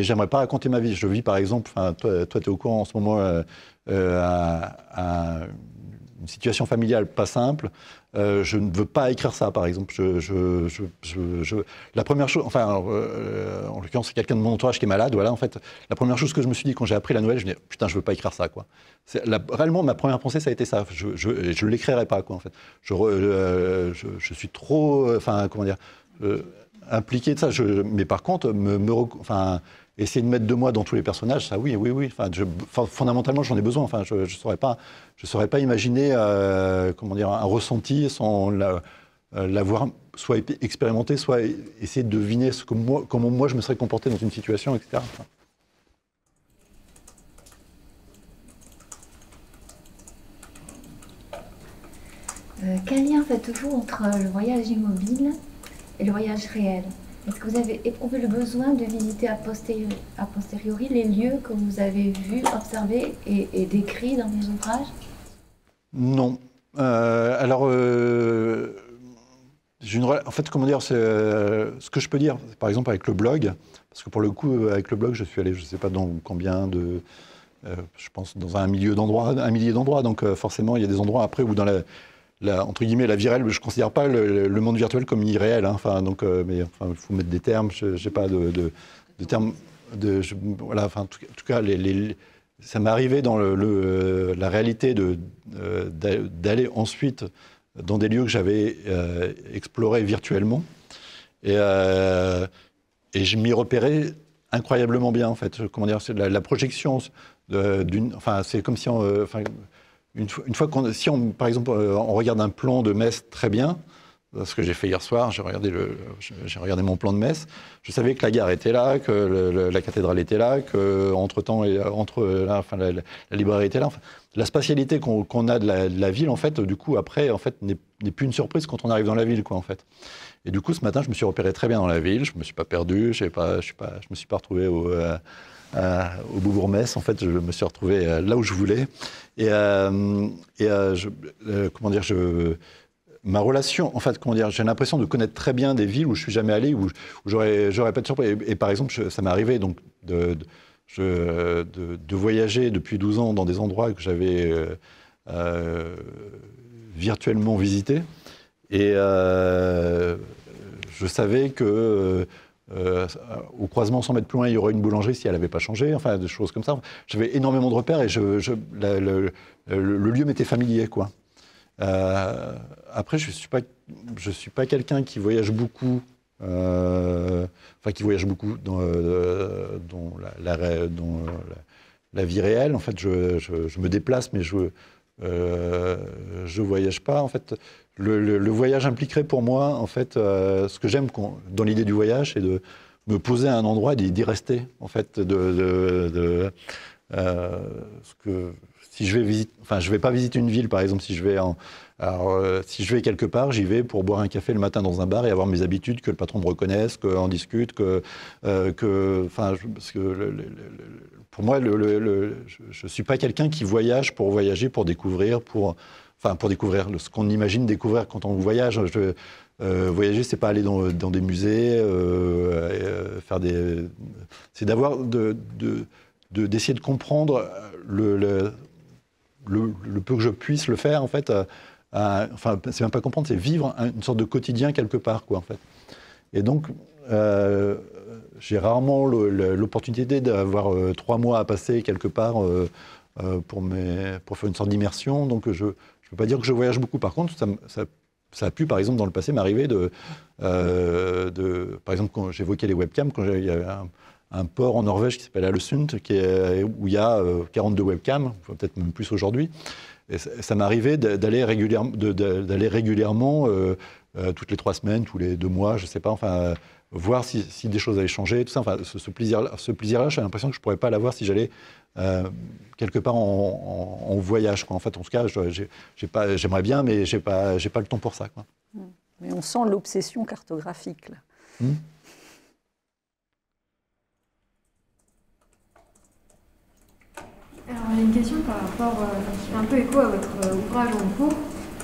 j'aimerais pas raconter ma vie. Je vis, par exemple, toi, tu es au courant en ce moment à une situation familiale pas simple. Je ne veux pas écrire ça, par exemple. La première chose, en l'occurrence, c'est quelqu'un de mon entourage qui est malade. Voilà, en fait, la première chose que je me suis dit quand j'ai appris la nouvelle, je me dis putain, je veux pas écrire ça, quoi. Réellement, ma première pensée, ça a été ça. Je l'écrirai pas, quoi. En fait, je suis trop, comment dire, impliqué de ça. Mais par contre, essayer de mettre de moi dans tous les personnages, ça, oui. Fondamentalement, j'en ai besoin. Enfin, je saurais pas imaginer, comment dire, un ressenti sans l'avoir soit expérimenté, soit essayer de deviner comment moi je me serais comporté dans une situation, etc. Enfin. Quel lien faites-vous entre le voyage immobile et le voyage réel? Est-ce que vous avez éprouvé le besoin de visiter a posteriori les lieux que vous avez vus, observés et décrits dans vos ouvrages? Non. Alors, en fait, comment dire, ce que je peux dire, par exemple avec le blog, parce que pour le coup, avec le blog, je suis allé, je ne sais pas dans combien de... je pense dans un millier d'endroits, donc forcément, il y a des endroits après où dans entre guillemets, la vie réelle, je ne considère pas le monde virtuel comme irréel. Hein, mais il faut mettre des termes. Je n'ai pas de termes. Voilà, en tout cas, ça m'est arrivé dans la réalité d'aller ensuite dans des lieux que j'avais explorés virtuellement. Et je m'y repérais incroyablement bien, en fait. Comment dire, c'est la projection c'est comme si une fois par exemple, on regarde un plan de Metz très bien, ce que j'ai fait hier soir, j'ai regardé mon plan de Metz, je savais que la gare était là, que la cathédrale était là, que la librairie était là. Enfin, la spatialité qu'on a de la ville, en fait, du coup, après, en fait, n'est plus une surprise quand on arrive dans la ville, quoi, en fait. Et du coup, ce matin, je me suis repéré très bien dans la ville, je me suis pas perdu, je me suis pas retrouvé au Beaubourg-Metz, en fait, je me suis retrouvé là où je voulais. Comment dire, ma relation, en fait, comment dire, j'ai l'impression de connaître très bien des villes où je suis jamais allé, où j'aurais pas de surprise. Et par exemple, ça m'est arrivé donc de voyager depuis 12 ans dans des endroits que j'avais virtuellement visités. Et je savais que au croisement 100 mètres plus loin, il y aurait une boulangerie si elle n'avait pas changé, enfin des choses comme ça. J'avais énormément de repères et le lieu m'était familier, quoi. Après, je suis pas quelqu'un qui voyage beaucoup, qui voyage beaucoup dans la vie réelle. En fait, je me déplace, mais je voyage pas. En fait, le voyage impliquerait pour moi, en fait, ce que j'aime dans l'idée du voyage, c'est de me poser à un endroit et d'y rester. En fait, si je vais je vais pas visiter une ville, par exemple, si je vais quelque part, j'y vais pour boire un café le matin dans un bar et avoir mes habitudes, que le patron me reconnaisse, qu'on discute, parce que pour moi, je suis pas quelqu'un qui voyage pour voyager, pour découvrir, pour découvrir ce qu'on imagine découvrir quand on voyage. Voyager, c'est pas aller dans des musées, c'est d'essayer de comprendre le peu que je puisse le faire, en fait. C'est même pas comprendre, c'est vivre une sorte de quotidien quelque part, quoi, en fait. Et donc, j'ai rarement l'opportunité d'avoir 3 mois à passer quelque part pour faire une sorte d'immersion. Donc, je peux pas dire que je voyage beaucoup. Par contre, ça a pu, par exemple, dans le passé, m'arriver par exemple, quand j'évoquais les webcams, quand il y avait un port en Norvège qui s'appelle Ålesund, où il y a 42 webcams, peut-être même plus aujourd'hui. Et ça m'arrivait d'aller régulièrement, toutes les 3 semaines, tous les 2 mois, je ne sais pas, enfin, voir si des choses avaient changé, tout ça. Enfin, ce plaisir-là, j'ai l'impression que je ne pourrais pas l'avoir si j'allais quelque part en voyage, quoi. En fait, en tout cas, j'aimerais bien, mais je n'ai pas le temps pour ça, quoi. Mais on sent l'obsession cartographique, là. Alors, j'ai une question par rapport, qui fait un peu écho à votre ouvrage en cours.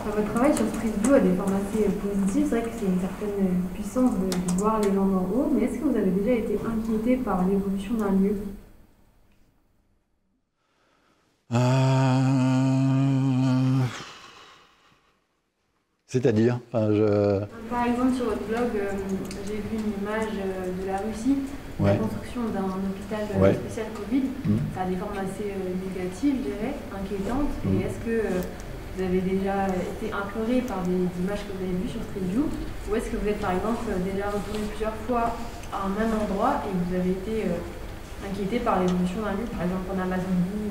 Votre travail sur Street View a des formes assez positives. C'est vrai que c'est une certaine puissance de voir les gens d'en haut. Mais est-ce que vous avez déjà été inquiété par l'évolution d'un lieu ? C'est-à-dire, Par exemple, sur votre blog, j'ai vu une image de la Russie, la construction d'un hôpital spécial Covid. Ça a des formes assez négatives, je dirais, inquiétantes. Et est-ce que vous avez déjà été imploré par des images que vous avez vues sur Street View, ou est-ce que vous êtes par exemple déjà retourné plusieurs fois à un même endroit et vous avez été inquiété par l'évolution d'un lieu, par exemple en Amazonie?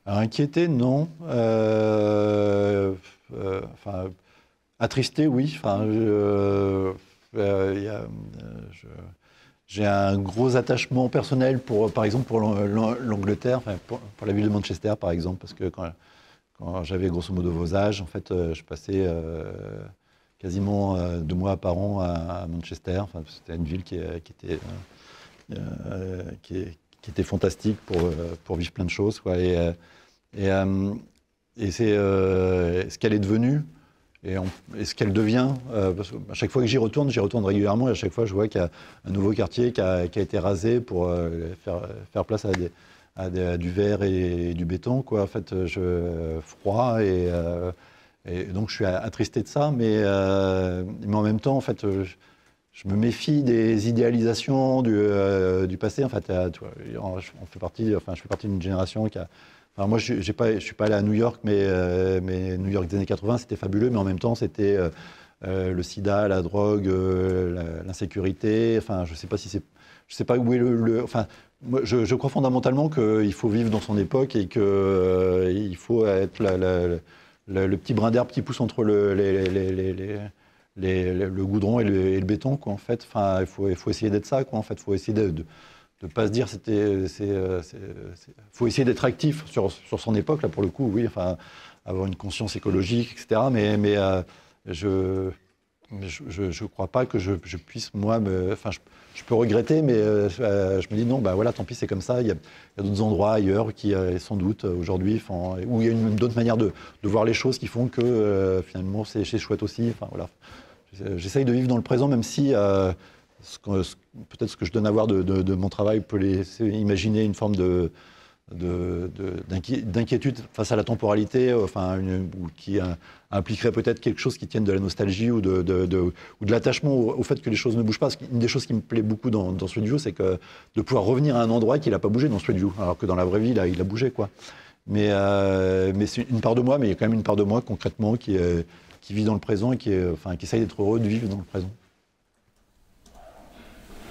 Alors, inquiété, non. Attristé, oui. J'ai un gros attachement personnel par exemple pour l'Angleterre, pour la ville de Manchester par exemple, parce que quand j'avais grosso modo vos âges, en fait, je passais quasiment 2 mois par an à Manchester. Enfin, c'était une ville qui était fantastique pour vivre plein de choses, quoi. Et c'est ce qu'elle est devenue et ce qu'elle devient. Parce qu'à chaque fois que j'y retourne régulièrement, et à chaque fois je vois qu'il y a un nouveau quartier qui a été rasé pour faire place à du verre et du béton, quoi. En fait, froid et donc je suis attristé de ça, mais en même temps, en fait, je me méfie des idéalisations du passé. En fait, je fais partie d'une génération qui a. Alors moi, je suis pas allé à New York, mais New York des années 80, c'était fabuleux, mais en même temps, c'était le sida, la drogue, l'insécurité. Enfin, je sais pas où est enfin, moi, je crois fondamentalement qu'il faut vivre dans son époque et qu'il faut être le petit brin d'herbe qui pousse entre le goudron et le béton, quoi, en fait. Enfin, il faut essayer d'être ça, quoi, en fait. Il faut essayer de pas se dire faut essayer d'être actif sur son époque, là, pour le coup, oui, enfin, avoir une conscience écologique, etc. Mais je crois pas que je puisse, moi, enfin, je peux regretter, mais je me dis non, bah voilà, tant pis, c'est comme ça. Il y a d'autres endroits ailleurs qui, sans doute, aujourd'hui, où il y a d'autres manières de voir les choses qui font que, finalement, c'est chouette aussi. Enfin, voilà. J'essaye de vivre dans le présent, même si peut-être ce que je donne à voir de mon travail peut laisser imaginer une forme d'inquiétude face à la temporalité, enfin, qui impliquerait peut-être quelque chose qui tienne de la nostalgie ou de l'attachement au fait que les choses ne bougent pas. Une des choses qui me plaît beaucoup dans Street View, c'est de pouvoir revenir à un endroit qui n'a pas bougé dans Street View, alors que dans la vraie vie, il a bougé, quoi. Mais c'est une part de moi, mais il y a quand même une part de moi concrètement qui vit dans le présent et qui essaye d'être heureux de vivre dans le présent.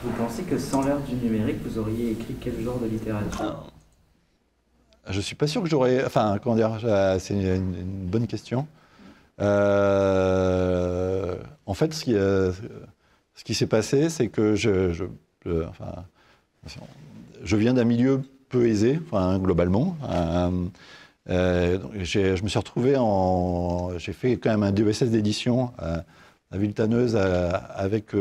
Vous pensez que sans l'ère du numérique, vous auriez écrit quel genre de littérature ? Je ne suis pas sûr que j'aurais... Enfin, comment dire, c'est une bonne question. En fait, ce qui s'est passé, c'est que je viens d'un milieu peu aisé, enfin, globalement. Je me suis retrouvé j'ai fait quand même un DESS d'édition à Villetaneuse avec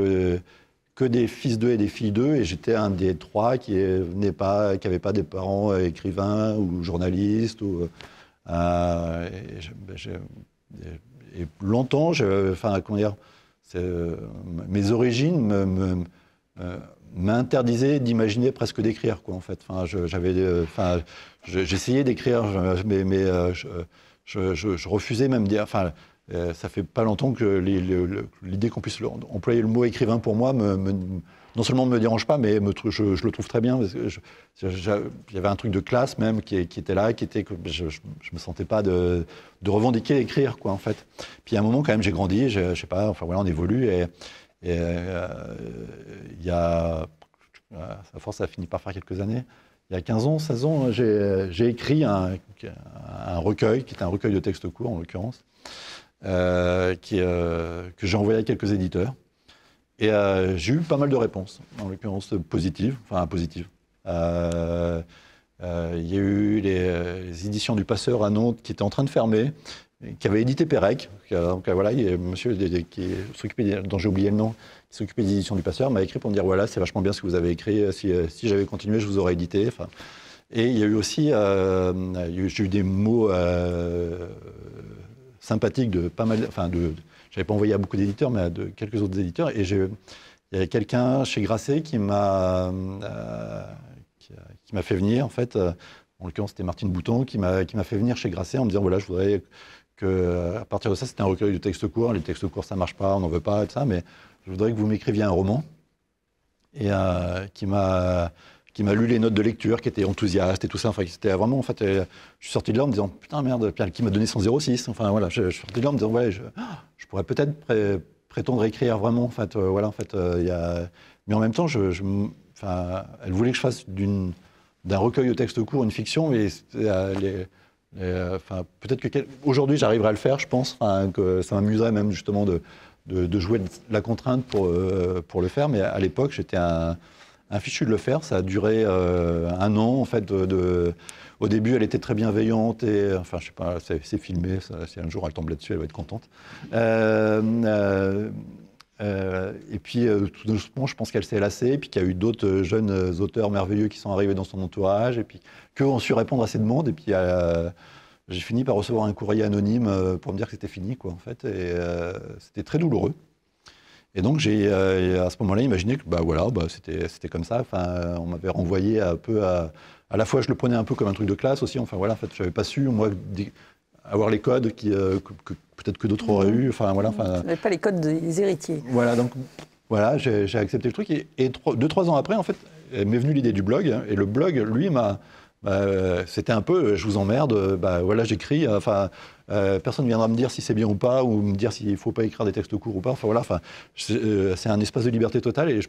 que des fils d'eux et des filles d'eux, et j'étais un des 3 qui n'avaient pas des parents écrivains ou journalistes. Et longtemps, comment dire, mes origines m'interdisaient d'imaginer presque d'écrire, quoi, en fait. Enfin, j'essayais d'écrire, mais je refusais même dire. Enfin, ça fait pas longtemps que l'idée qu'on puisse employer le mot écrivain pour moi non seulement ne me dérange pas, mais je le trouve très bien. Parce que il y avait un truc de classe même qui était là, qui était que je me sentais pas de revendiquer écrire, quoi, en fait. Puis à un moment quand même j'ai grandi, je sais pas, enfin voilà, on évolue et il y a à force ça a fini par faire quelques années. il y a 15 ans, 16 ans, j'ai écrit un recueil, qui était un recueil de textes courts en l'occurrence, que j'ai envoyé à quelques éditeurs. Et j'ai eu pas mal de réponses, en l'occurrence positives, enfin positives. Il y a eu les éditions du Passeur à Nantes qui étaient en train de fermer, qui avait édité Pérec. Donc voilà, il y a monsieur qui s'occupait, dont j'ai oublié le nom, qui s'occupait des éditions du Passeur, m'a écrit pour me dire voilà, c'est vachement bien ce que vous avez écrit. Si j'avais continué, je vous aurais édité. Enfin, et il y a eu aussi, j'ai eu des mots sympathiques de pas mal, enfin j'avais pas envoyé à beaucoup d'éditeurs, mais à quelques autres éditeurs. Et il y avait quelqu'un chez Grasset qui m'a fait venir, en fait. En l'occurrence, c'était Martine Bouton qui m'a fait venir chez Grasset en me disant voilà, je voudrais qu'à partir de ça, c'était un recueil de textes courts. Les textes courts, ça marche pas, on n'en veut pas, et ça, mais je voudrais que vous m'écriviez un roman. Et qui m'a lu les notes de lecture, qui était enthousiaste et tout ça. Enfin, c'était vraiment, en fait, je suis sorti de là en me disant putain merde, qui m'a donné son 06. Enfin voilà, je suis sorti de là en me disant ouais, je pourrais peut-être prétendre écrire vraiment. En fait, voilà, en fait, mais en même temps, enfin, elle voulait que je fasse d'un recueil de textes courts une fiction, mais enfin, peut-être que aujourd'hui j'arriverai à le faire, je pense, enfin, que ça m'amuserait même justement de jouer la contrainte pour le faire, mais à l'époque j'étais un fichu de le faire. Ça a duré 1 an en fait. Au début, elle était très bienveillante et enfin, je sais pas, c'est filmé. Si un jour elle tombe là-dessus, elle va être contente. Et puis tout doucement, je pense qu'elle s'est lassée, et puis qu'il y a eu d'autres jeunes auteurs merveilleux qui sont arrivés dans son entourage, et puis qu'eux ont su répondre à ses demandes, et puis j'ai fini par recevoir un courrier anonyme pour me dire que c'était fini, quoi, en fait, et c'était très douloureux. Et donc j'ai à ce moment-là imaginé que voilà, c'était comme ça. Enfin, on m'avait renvoyé un peu à la fois, je le prenais un peu comme un truc de classe aussi. Enfin voilà, en fait, j'avais pas su moi avoir les codes que peut-être que d'autres auraient eu. Enfin voilà. Enfin, vous n'avez pas les codes des héritiers. Voilà, donc voilà, j'ai accepté le truc, et 2-3 ans après, en fait, m'est venue l'idée du blog, et le blog, lui, c'était un peu, je vous emmerde, voilà, j'écris, enfin, personne ne viendra me dire si c'est bien ou pas, ou me dire s'il ne faut pas écrire des textes courts ou pas, enfin voilà, enfin, c'est un espace de liberté totale,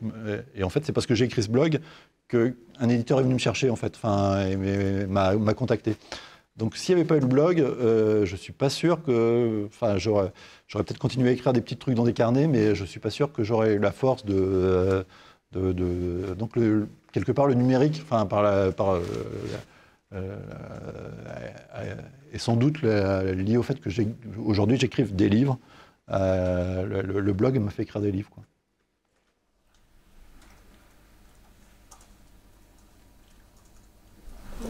et en fait, c'est parce que j'ai écrit ce blog qu'un éditeur est venu me chercher, en fait, enfin, et m'a contacté. Donc, s'il n'y avait pas eu le blog, je ne suis pas sûr que... Enfin, j'aurais peut-être continué à écrire des petits trucs dans des carnets, mais je ne suis pas sûr que j'aurais eu la force donc, quelque part, le numérique, enfin, est sans doute lié au fait que aujourd'hui, j'écrive des livres. Le blog m'a fait écrire des livres, quoi.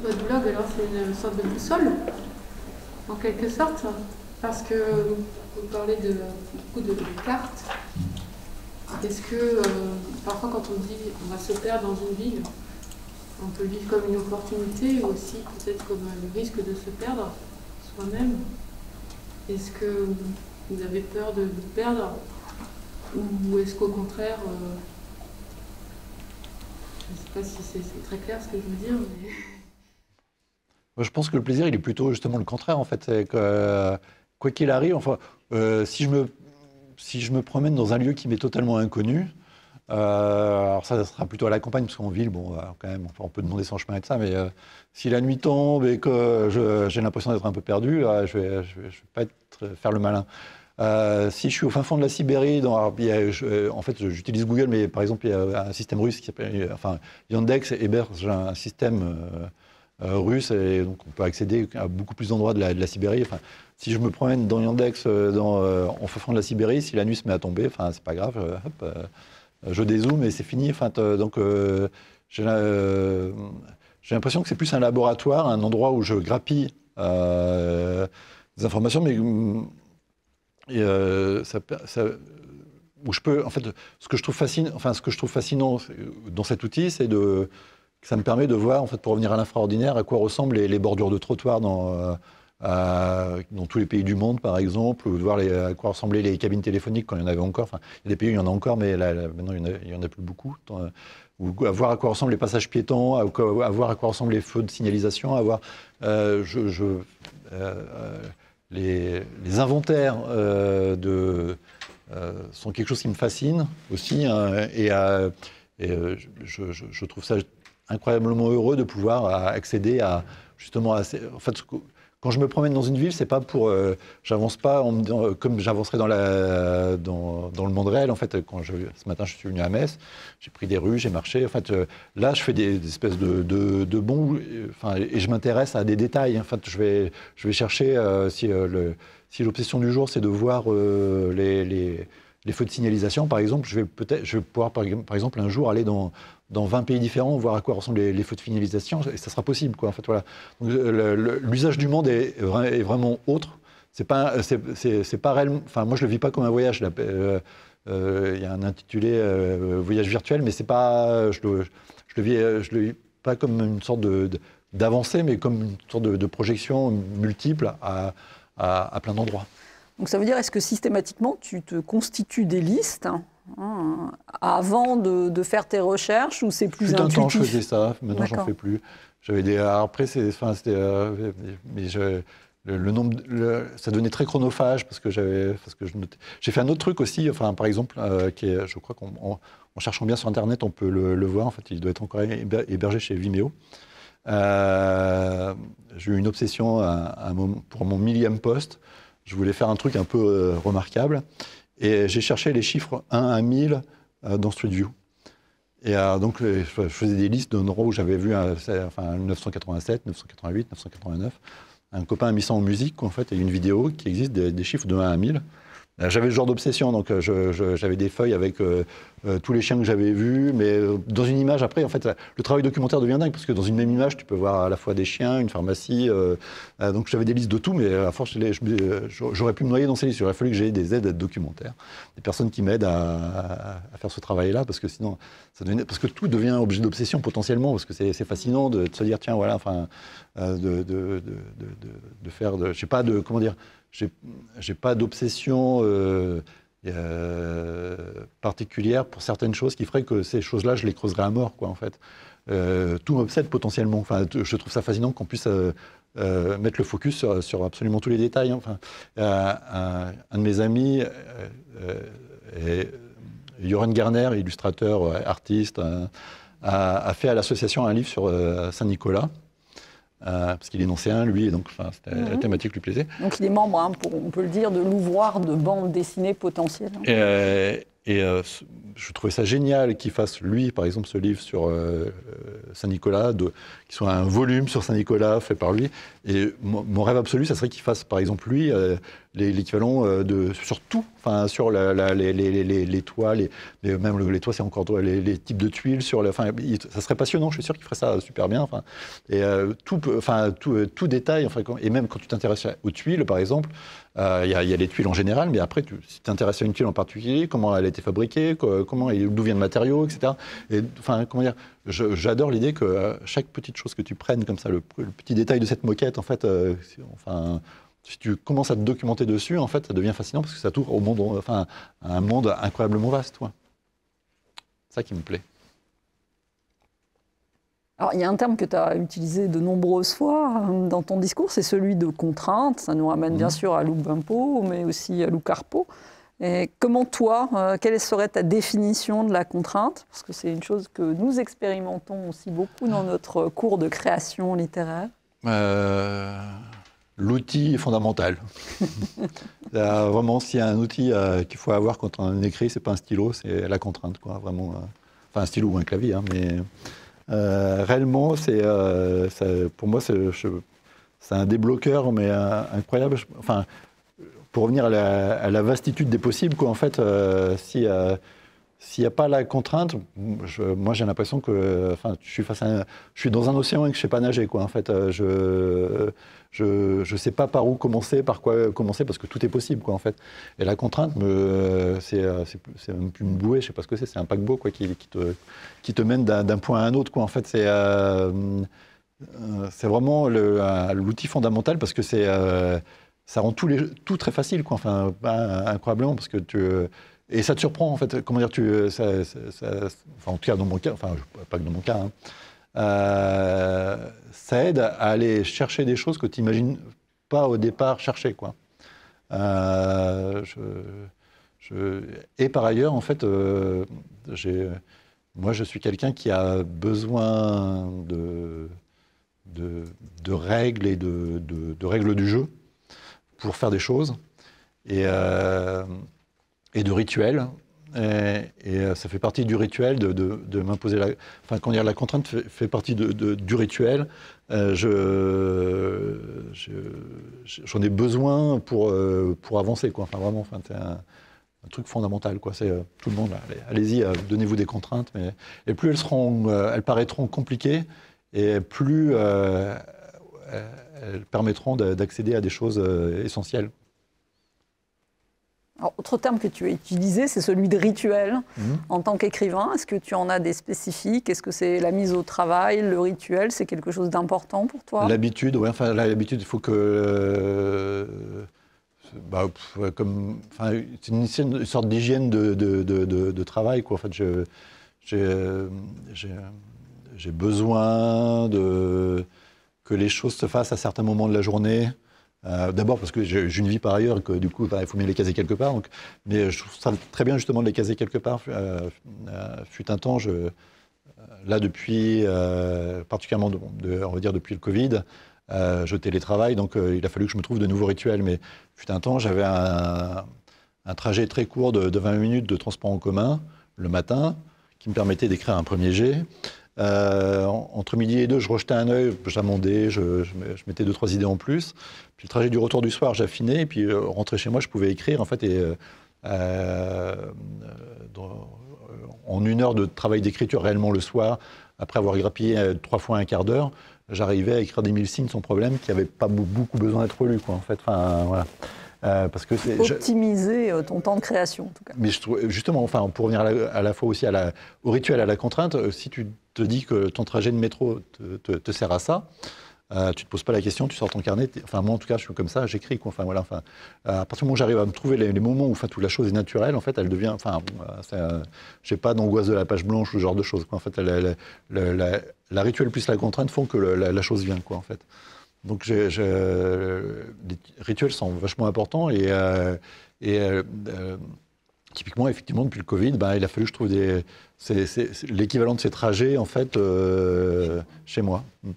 Votre blog, alors, c'est une sorte de boussole, en quelque sorte, parce que vous parlez beaucoup de cartes. Est-ce que, parfois, quand on dit on va se perdre dans une ville, on peut le vivre comme une opportunité, ou aussi peut-être comme le risque de se perdre soi-même? Est-ce que vous avez peur de vous perdre, ou est-ce qu'au contraire, je ne sais pas si c'est très clair ce que je veux dire, mais... Je pense que le plaisir, il est plutôt justement le contraire, en fait. C'est que, quoi qu'il arrive, enfin, si je me promène dans un lieu qui m'est totalement inconnu, alors ça sera plutôt à la campagne, parce qu'en ville, bon, quand même, on peut demander son chemin et tout ça, mais si la nuit tombe et que j'ai l'impression d'être un peu perdu, je vais pas faire le malin. Si je suis au fin fond de la Sibérie, en fait, j'utilise Google, mais par exemple, il y a un système russe qui s'appelle, enfin, Yandex héberge un système russe, et donc on peut accéder à beaucoup plus d'endroits de la Sibérie. Enfin, si je me promène dans Yandex en fin fond de la Sibérie, si la nuit se met à tomber, enfin, c'est pas grave, je dézoome et c'est fini. Enfin, donc j'ai l'impression que c'est plus un laboratoire, un endroit où je grappille des informations, mais où je peux, en fait, ce que je trouve fascinant dans cet outil, c'est que ça me permet de voir, en fait, pour revenir à l'infraordinaire, à quoi ressemblent les bordures de trottoirs dans tous les pays du monde, par exemple, ou de voir à quoi ressemblaient les cabines téléphoniques quand il y en avait encore. Enfin, il y a des pays où il y en a encore, mais là, maintenant, il n'y en a plus beaucoup. Ou à voir à quoi ressemblent les passages piétons, à voir à quoi ressemblent les feux de signalisation, à voir les inventaires sont quelque chose qui me fascine aussi, hein, et je trouve ça incroyablement heureux de pouvoir accéder à, justement, en fait, quand je me promène dans une ville, c'est pas pour, j'avance pas comme j'avancerais dans le monde réel. En fait, ce matin, je suis venu à Metz, j'ai pris des rues, j'ai marché. En fait, là, je fais des espèces de bonds, et je m'intéresse à des détails. En fait, je vais chercher si l'obsession du jour, c'est de voir les feux de signalisation, par exemple, je vais pouvoir, par exemple, un jour aller dans 20 pays différents, voir à quoi ressemblent les feux de signalisation, et ça sera possible, quoi. En fait, voilà. L'usage du monde est vraiment autre. C'est pas réellement. Enfin, moi, je le vis pas comme un voyage. Il y a un intitulé voyage virtuel, mais c'est pas. Je le vis pas comme une sorte d'avancée, mais comme une sorte de projection multiple à plein d'endroits. Donc ça veut dire, est-ce que systématiquement, tu te constitues des listes avant de faire tes recherches, ou c'est plus intuitif? Tout un temps, je faisais ça. Maintenant, j'en fais plus. Après, le nombre, ça devenait très chronophage parce que j'ai fait un autre truc aussi. Enfin, par exemple, je crois qu'en cherchant bien sur Internet, on peut le voir. En fait, il doit être encore hébergé chez Vimeo. J'ai eu une obsession pour mon 1000e post. Je voulais faire un truc un peu remarquable. Et j'ai cherché les chiffres 1 à 1000 dans Street View. Et donc, je faisais des listes d'endroits où j'avais vu 987, 988, 989. Un copain a mis ça en musique, en fait, et une vidéo qui existe des chiffres de 1 à 1000. J'avais ce genre d'obsession, donc j'avais des feuilles avec tous les chiens que j'avais vus, mais dans une image, après, en fait, le travail documentaire devient dingue, parce que dans une même image, tu peux voir à la fois des chiens, une pharmacie, donc j'avais des listes de tout, mais à force, j'aurais pu me noyer dans ces listes. Il aurait fallu que j'aie des aides documentaires, des personnes qui m'aident à faire ce travail-là, parce que sinon, parce que tout devient objet d'obsession potentiellement, parce que c'est fascinant de se dire, tiens, voilà, enfin, de faire, je sais pas, comment dire, j'ai pas d'obsession particulière pour certaines choses qui feraient que ces choses-là, je les creuserais à mort, quoi, en fait. Tout m'obsède potentiellement. Enfin, je trouve ça fascinant qu'on puisse mettre le focus sur absolument tous les détails. Enfin, un de mes amis, Joran Garner, illustrateur, artiste, a fait à l'association un livre sur Saint-Nicolas. Parce qu'il est nancéen, lui, et donc c'était la thématique lui plaisait. Donc il est membre, on peut le dire, de l'ouvroir de bande dessinée potentielle. Je trouvais ça génial qu'il fasse, lui, par exemple, ce livre sur Saint-Nicolas, qui soit un volume sur Saint-Nicolas fait par lui. Et mon rêve absolu, ça serait qu'il fasse, par exemple, lui, l'équivalent sur tout, enfin, sur les toits, même les toits, c'est encore les types de tuiles, ça serait passionnant, je suis sûr qu'il ferait ça super bien. Enfin, et tout détail, enfin, et même quand tu t'intéresses aux tuiles, par exemple, il y a les tuiles en général, mais après, si tu t'intéresses à une tuile en particulier, comment elle a été fabriquée, d'où vient le matériau, etc. Et, enfin, comment dire, j'adore l'idée que chaque petite chose que tu prennes comme ça, le petit détail de cette moquette, en fait, si tu commences à te documenter dessus, en fait, ça devient fascinant parce que ça t'ouvre au monde, à un monde incroyablement vaste, quoi. C'est ça qui me plaît. Alors, il y a un terme que tu as utilisé de nombreuses fois dans ton discours, c'est celui de contrainte. Ça nous ramène bien sûr à Lou Bempo, mais aussi à Lou Carpo. Et comment toi, quelle serait ta définition de la contrainte? Parce que c'est une chose que nous expérimentons aussi beaucoup dans notre cours de création littéraire. L'outil est fondamental. Vraiment, s'il y a un outil qu'il faut avoir quand on écrit, c'est pas un stylo, c'est la contrainte, quoi. Vraiment, enfin un stylo ou un clavier, hein, mais réellement, pour moi, c'est un débloqueur, mais incroyable. Enfin, pour revenir à la vastitude des possibles, quoi, en fait, s'il n'y a pas la contrainte, moi j'ai l'impression que je suis dans un océan et que je ne sais pas nager, quoi, en fait. Je ne sais pas par où commencer, par quoi commencer, parce que tout est possible, quoi, en fait. Et la contrainte, c'est même plus une bouée, je ne sais pas ce que c'est un paquebot, quoi, qui te mène d'un point à un autre, quoi. En fait, c'est vraiment l'outil fondamental, parce que ça rend tout très facile, quoi. Enfin, incroyablement, parce que et ça te surprend, en fait. Comment dire, en tout cas, dans mon cas, enfin, pas que dans mon cas, hein, ça aide à aller chercher des choses que tu n'imagines pas au départ chercher, quoi. Et par ailleurs, en fait, Moi, je suis quelqu'un qui a besoin de règles et de règles du jeu pour faire des choses et de rituels. Et ça fait partie du rituel de m'imposer la... Enfin, quand la contrainte fait partie du rituel, j'en ai besoin pour avancer, quoi. Enfin, vraiment, enfin, c'est un truc fondamental, quoi. C'est tout le monde, allez-y, donnez-vous des contraintes. Et plus elles paraîtront compliquées, et plus elles permettront d'accéder à des choses essentielles. Alors, autre terme que tu as utilisé, c'est celui de rituel. En tant qu'écrivain, est-ce que tu en as des spécifiques? Est-ce que c'est la mise au travail, le rituel, c'est quelque chose d'important pour toi? L'habitude, oui. Enfin, l'habitude, il faut que... c'est une sorte d'hygiène de travail, quoi. En fait, j'ai besoin que les choses se fassent à certains moments de la journée. D'abord parce que j'ai une vie par ailleurs, que du coup, il faut bien les caser quelque part. Donc, mais je trouve ça très bien justement de les caser quelque part. Fut un temps, là depuis, particulièrement on va dire depuis le Covid, je télétravaille, donc il a fallu que je me trouve de nouveaux rituels. Mais fut un temps, j'avais un trajet très court de 20 minutes de transport en commun le matin, qui me permettait d'écrire un premier jet. Entre midi et deux, je rejetais un œil, j'amendais, je mettais 2-3 idées en plus. Puis le trajet du retour du soir, j'affinais, et puis rentrer chez moi, je pouvais écrire, en fait, et en 1 heure de travail d'écriture réellement le soir, après avoir grappillé 3 fois un quart d'heure, j'arrivais à écrire des 1000 signes sans problème, qui n'avaient pas beaucoup besoin d'être relus, quoi, en fait. Enfin, voilà. Parce que optimiser ton temps de création, en tout cas. Mais je trouve, justement, enfin, pour revenir à la fois aussi au rituel, à la contrainte, si tu te dis que ton trajet de métro te sert à ça, tu ne te poses pas la question, tu sors ton carnet. Enfin, moi, en tout cas, je suis comme ça, j'écris, quoi. Enfin, voilà, enfin, à partir du moment où j'arrive à me trouver les moments où, enfin, où la chose est naturelle, en fait, elle devient... Enfin, j'ai pas d'angoisse de la page blanche ou ce genre de choses, quoi. En fait, la rituel plus la contrainte font que la chose vient, quoi, en fait. Donc, les rituels sont vachement importants et typiquement, effectivement, depuis le Covid, il a fallu que je trouve l'équivalent de ces trajets, en fait, chez moi. Ce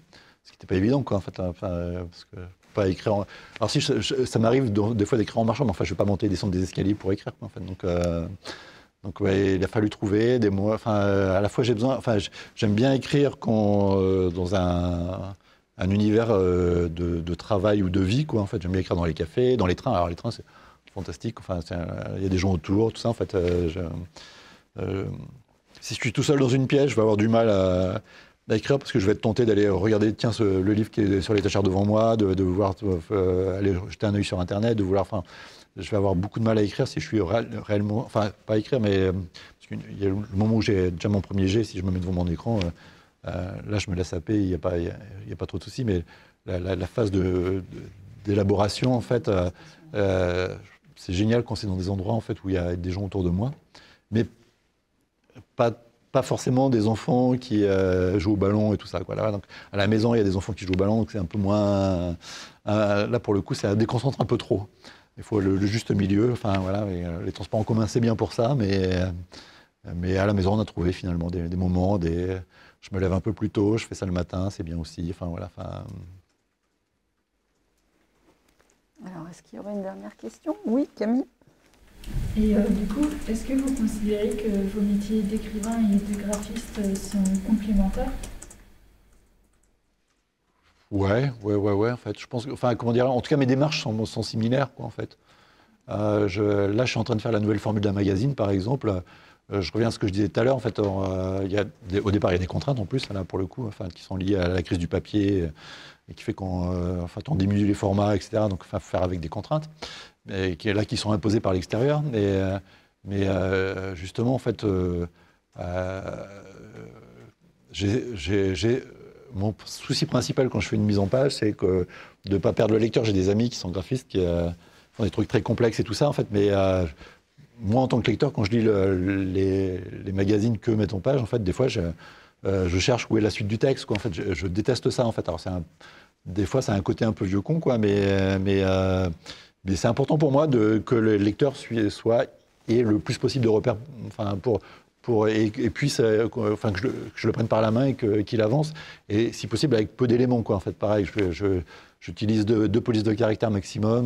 qui n'était pas évident, quoi, en fait, parce que pas écrire Alors si, ça m'arrive des fois d'écrire en marchant, mais enfin, je ne vais pas monter et descendre des escaliers pour écrire, quoi, en fait. Donc ouais, il a fallu trouver des mots. Enfin, à la fois, j'aime bien écrire dans un univers de travail ou de vie, quoi. En fait, j'aime bien écrire dans les cafés, dans les trains. Alors les trains, c'est fantastique. Enfin, il y a des gens autour, tout ça. En fait, si je suis tout seul dans une pièce, je vais avoir du mal à écrire parce que je vais être tenté d'aller regarder, tiens, le livre qui est sur l'étagère devant moi, de vouloir aller jeter un œil sur Internet, de vouloir. Enfin, je vais avoir beaucoup de mal à écrire si je suis réellement, enfin, pas écrire, mais parce qu'il y a le moment où j'ai déjà mon premier jet, si je me mets devant mon écran. Là, je me laisse happer, il n'y a pas trop de soucis, mais la phase d'élaboration, en fait, c'est génial quand c'est dans des endroits, en fait, où il y a des gens autour de moi, mais pas forcément des enfants qui jouent au ballon et tout ça, quoi. Là, donc, à la maison, il y a des enfants qui jouent au ballon, donc c'est un peu moins... là, pour le coup, ça déconcentre un peu trop. Il faut le juste milieu. Enfin, voilà, les transports en commun, c'est bien pour ça, mais à la maison, on a trouvé finalement des moments, je me lève un peu plus tôt, je fais ça le matin, c'est bien aussi. Enfin, voilà, Alors, est-ce qu'il y aurait une dernière question? Oui, Camille? Et du coup, est-ce que vous considérez que vos métiers d'écrivain et de graphiste sont complémentaires? Ouais, en fait. Je pense que, enfin, comment dire, en tout cas, mes démarches sont similaires, quoi, en fait. Là, je suis en train de faire la nouvelle formule d'un magazine, par exemple. Je reviens à ce que je disais tout à l'heure. En fait, au départ, il y a des contraintes en plus, là, pour le coup, enfin, qui sont liées à la crise du papier et qui fait qu'on on diminue les formats, etc. Donc, il faut faire avec des contraintes, qui sont imposées par l'extérieur. Mais justement, en fait, mon souci principal quand je fais une mise en page, c'est de ne pas perdre le lecteur. J'ai des amis qui sont graphistes, qui font des trucs très complexes et tout ça, en fait, mais moi, en tant que lecteur, quand je lis les magazines que mettent en page, en fait, des fois, je cherche où est la suite du texte, quoi. En fait, je déteste ça, en fait. Alors, des fois, ça a un côté un peu vieux con, quoi, mais c'est important pour moi que le lecteur ait le plus possible de repères, enfin, pour et puis enfin, que je le prenne par la main et qu'il avance, et si possible avec peu d'éléments, quoi. En fait, pareil, j'utilise deux polices de caractère maximum,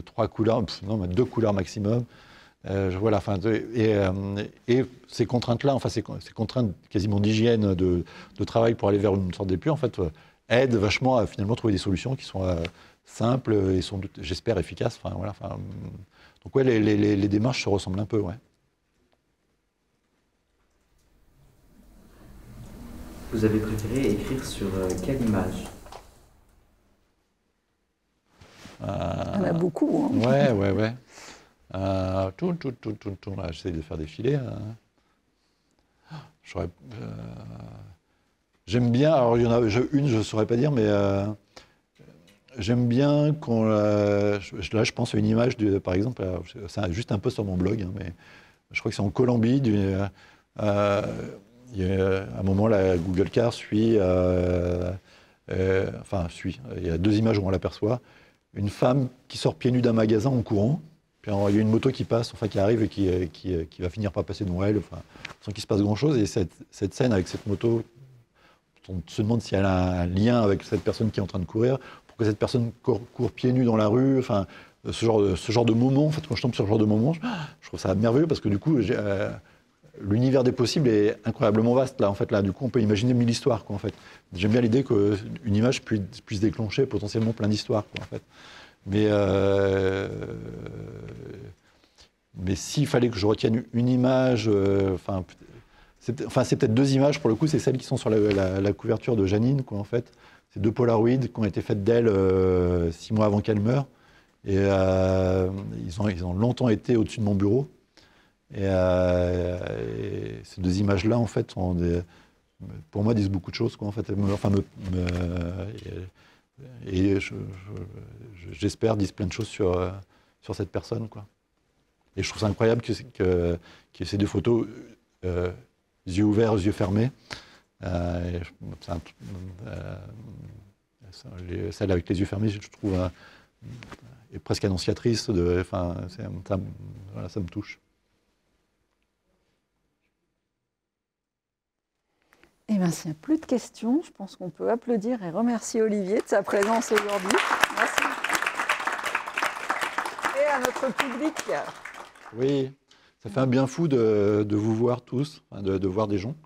3 couleurs, non, 2 couleurs maximum. Voilà, enfin, et ces contraintes-là, enfin ces contraintes quasiment d'hygiène, de travail pour aller vers une sorte d'épure, en fait, aident vachement à finalement trouver des solutions qui sont simples et sont, j'espère, efficaces. Enfin, voilà, enfin, donc ouais, les démarches se ressemblent un peu, ouais. Vous avez préféré écrire sur quelle image? Il y en a beaucoup. Hein. Ouais. J'essaie de faire défiler. J'aime bien, alors il y en a une, je ne saurais pas dire, mais j'aime bien quand. Là, je pense à une image, par exemple, c'est juste un peu sur mon blog, hein, mais je crois que c'est en Colombie. Il y a un moment, la Google Car suit. Il y a 2 images où on l'aperçoit. Une femme qui sort pieds nus d'un magasin en courant. Puis il y a une moto qui passe, enfin qui arrive et qui va finir par passer devant elle, enfin, sans qu'il se passe grand-chose. Et cette scène avec cette moto, on se demande si elle a un lien avec cette personne qui est en train de courir, pour que cette personne court pieds nus dans la rue. Enfin, ce genre de moment, en fait, quand je tombe sur ce genre de moment, je trouve ça merveilleux parce que du coup, l'univers des possibles est incroyablement vaste. Là, en fait, là, du coup, on peut imaginer 1000 histoires, quoi, en fait. J'aime bien l'idée qu'une image puisse déclencher potentiellement plein d'histoires, quoi, en fait. Mais s'il fallait que je retienne une image, c'est peut-être 2 images pour le coup, c'est celles qui sont sur la couverture de Janine, quoi, en fait. C'est 2 Polaroids qui ont été faites d'elle 6 mois avant qu'elle meure. Et ils ont longtemps été au-dessus de mon bureau. Et ces 2 images-là, en fait, pour moi, disent beaucoup de choses, quoi, en fait. Et j'espère disent plein de choses sur cette personne, quoi. Et je trouve ça incroyable qu'il y ait ces 2 photos, yeux ouverts, yeux fermés. Celle avec les yeux fermés, je trouve, est presque annonciatrice. Voilà, ça me touche. Eh bien, s'il n'y a plus de questions, je pense qu'on peut applaudir et remercier Olivier de sa présence aujourd'hui. Merci. Et à notre public. Oui, ça fait un bien fou de vous voir tous, de voir des gens.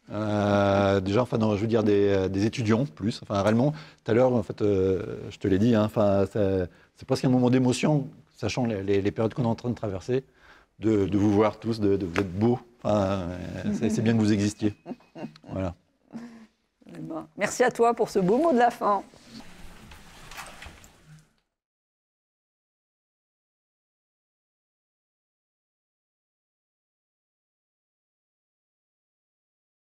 Déjà, enfin, non, je veux dire des étudiants plus. Enfin, réellement, tout à l'heure, en fait, je te l'ai dit, hein, enfin, c'est presque un moment d'émotion, sachant les périodes qu'on est en train de traverser, de vous voir tous, vous êtes beaux. Enfin, c'est bien que vous existiez. Voilà. Merci à toi pour ce beau mot de la fin.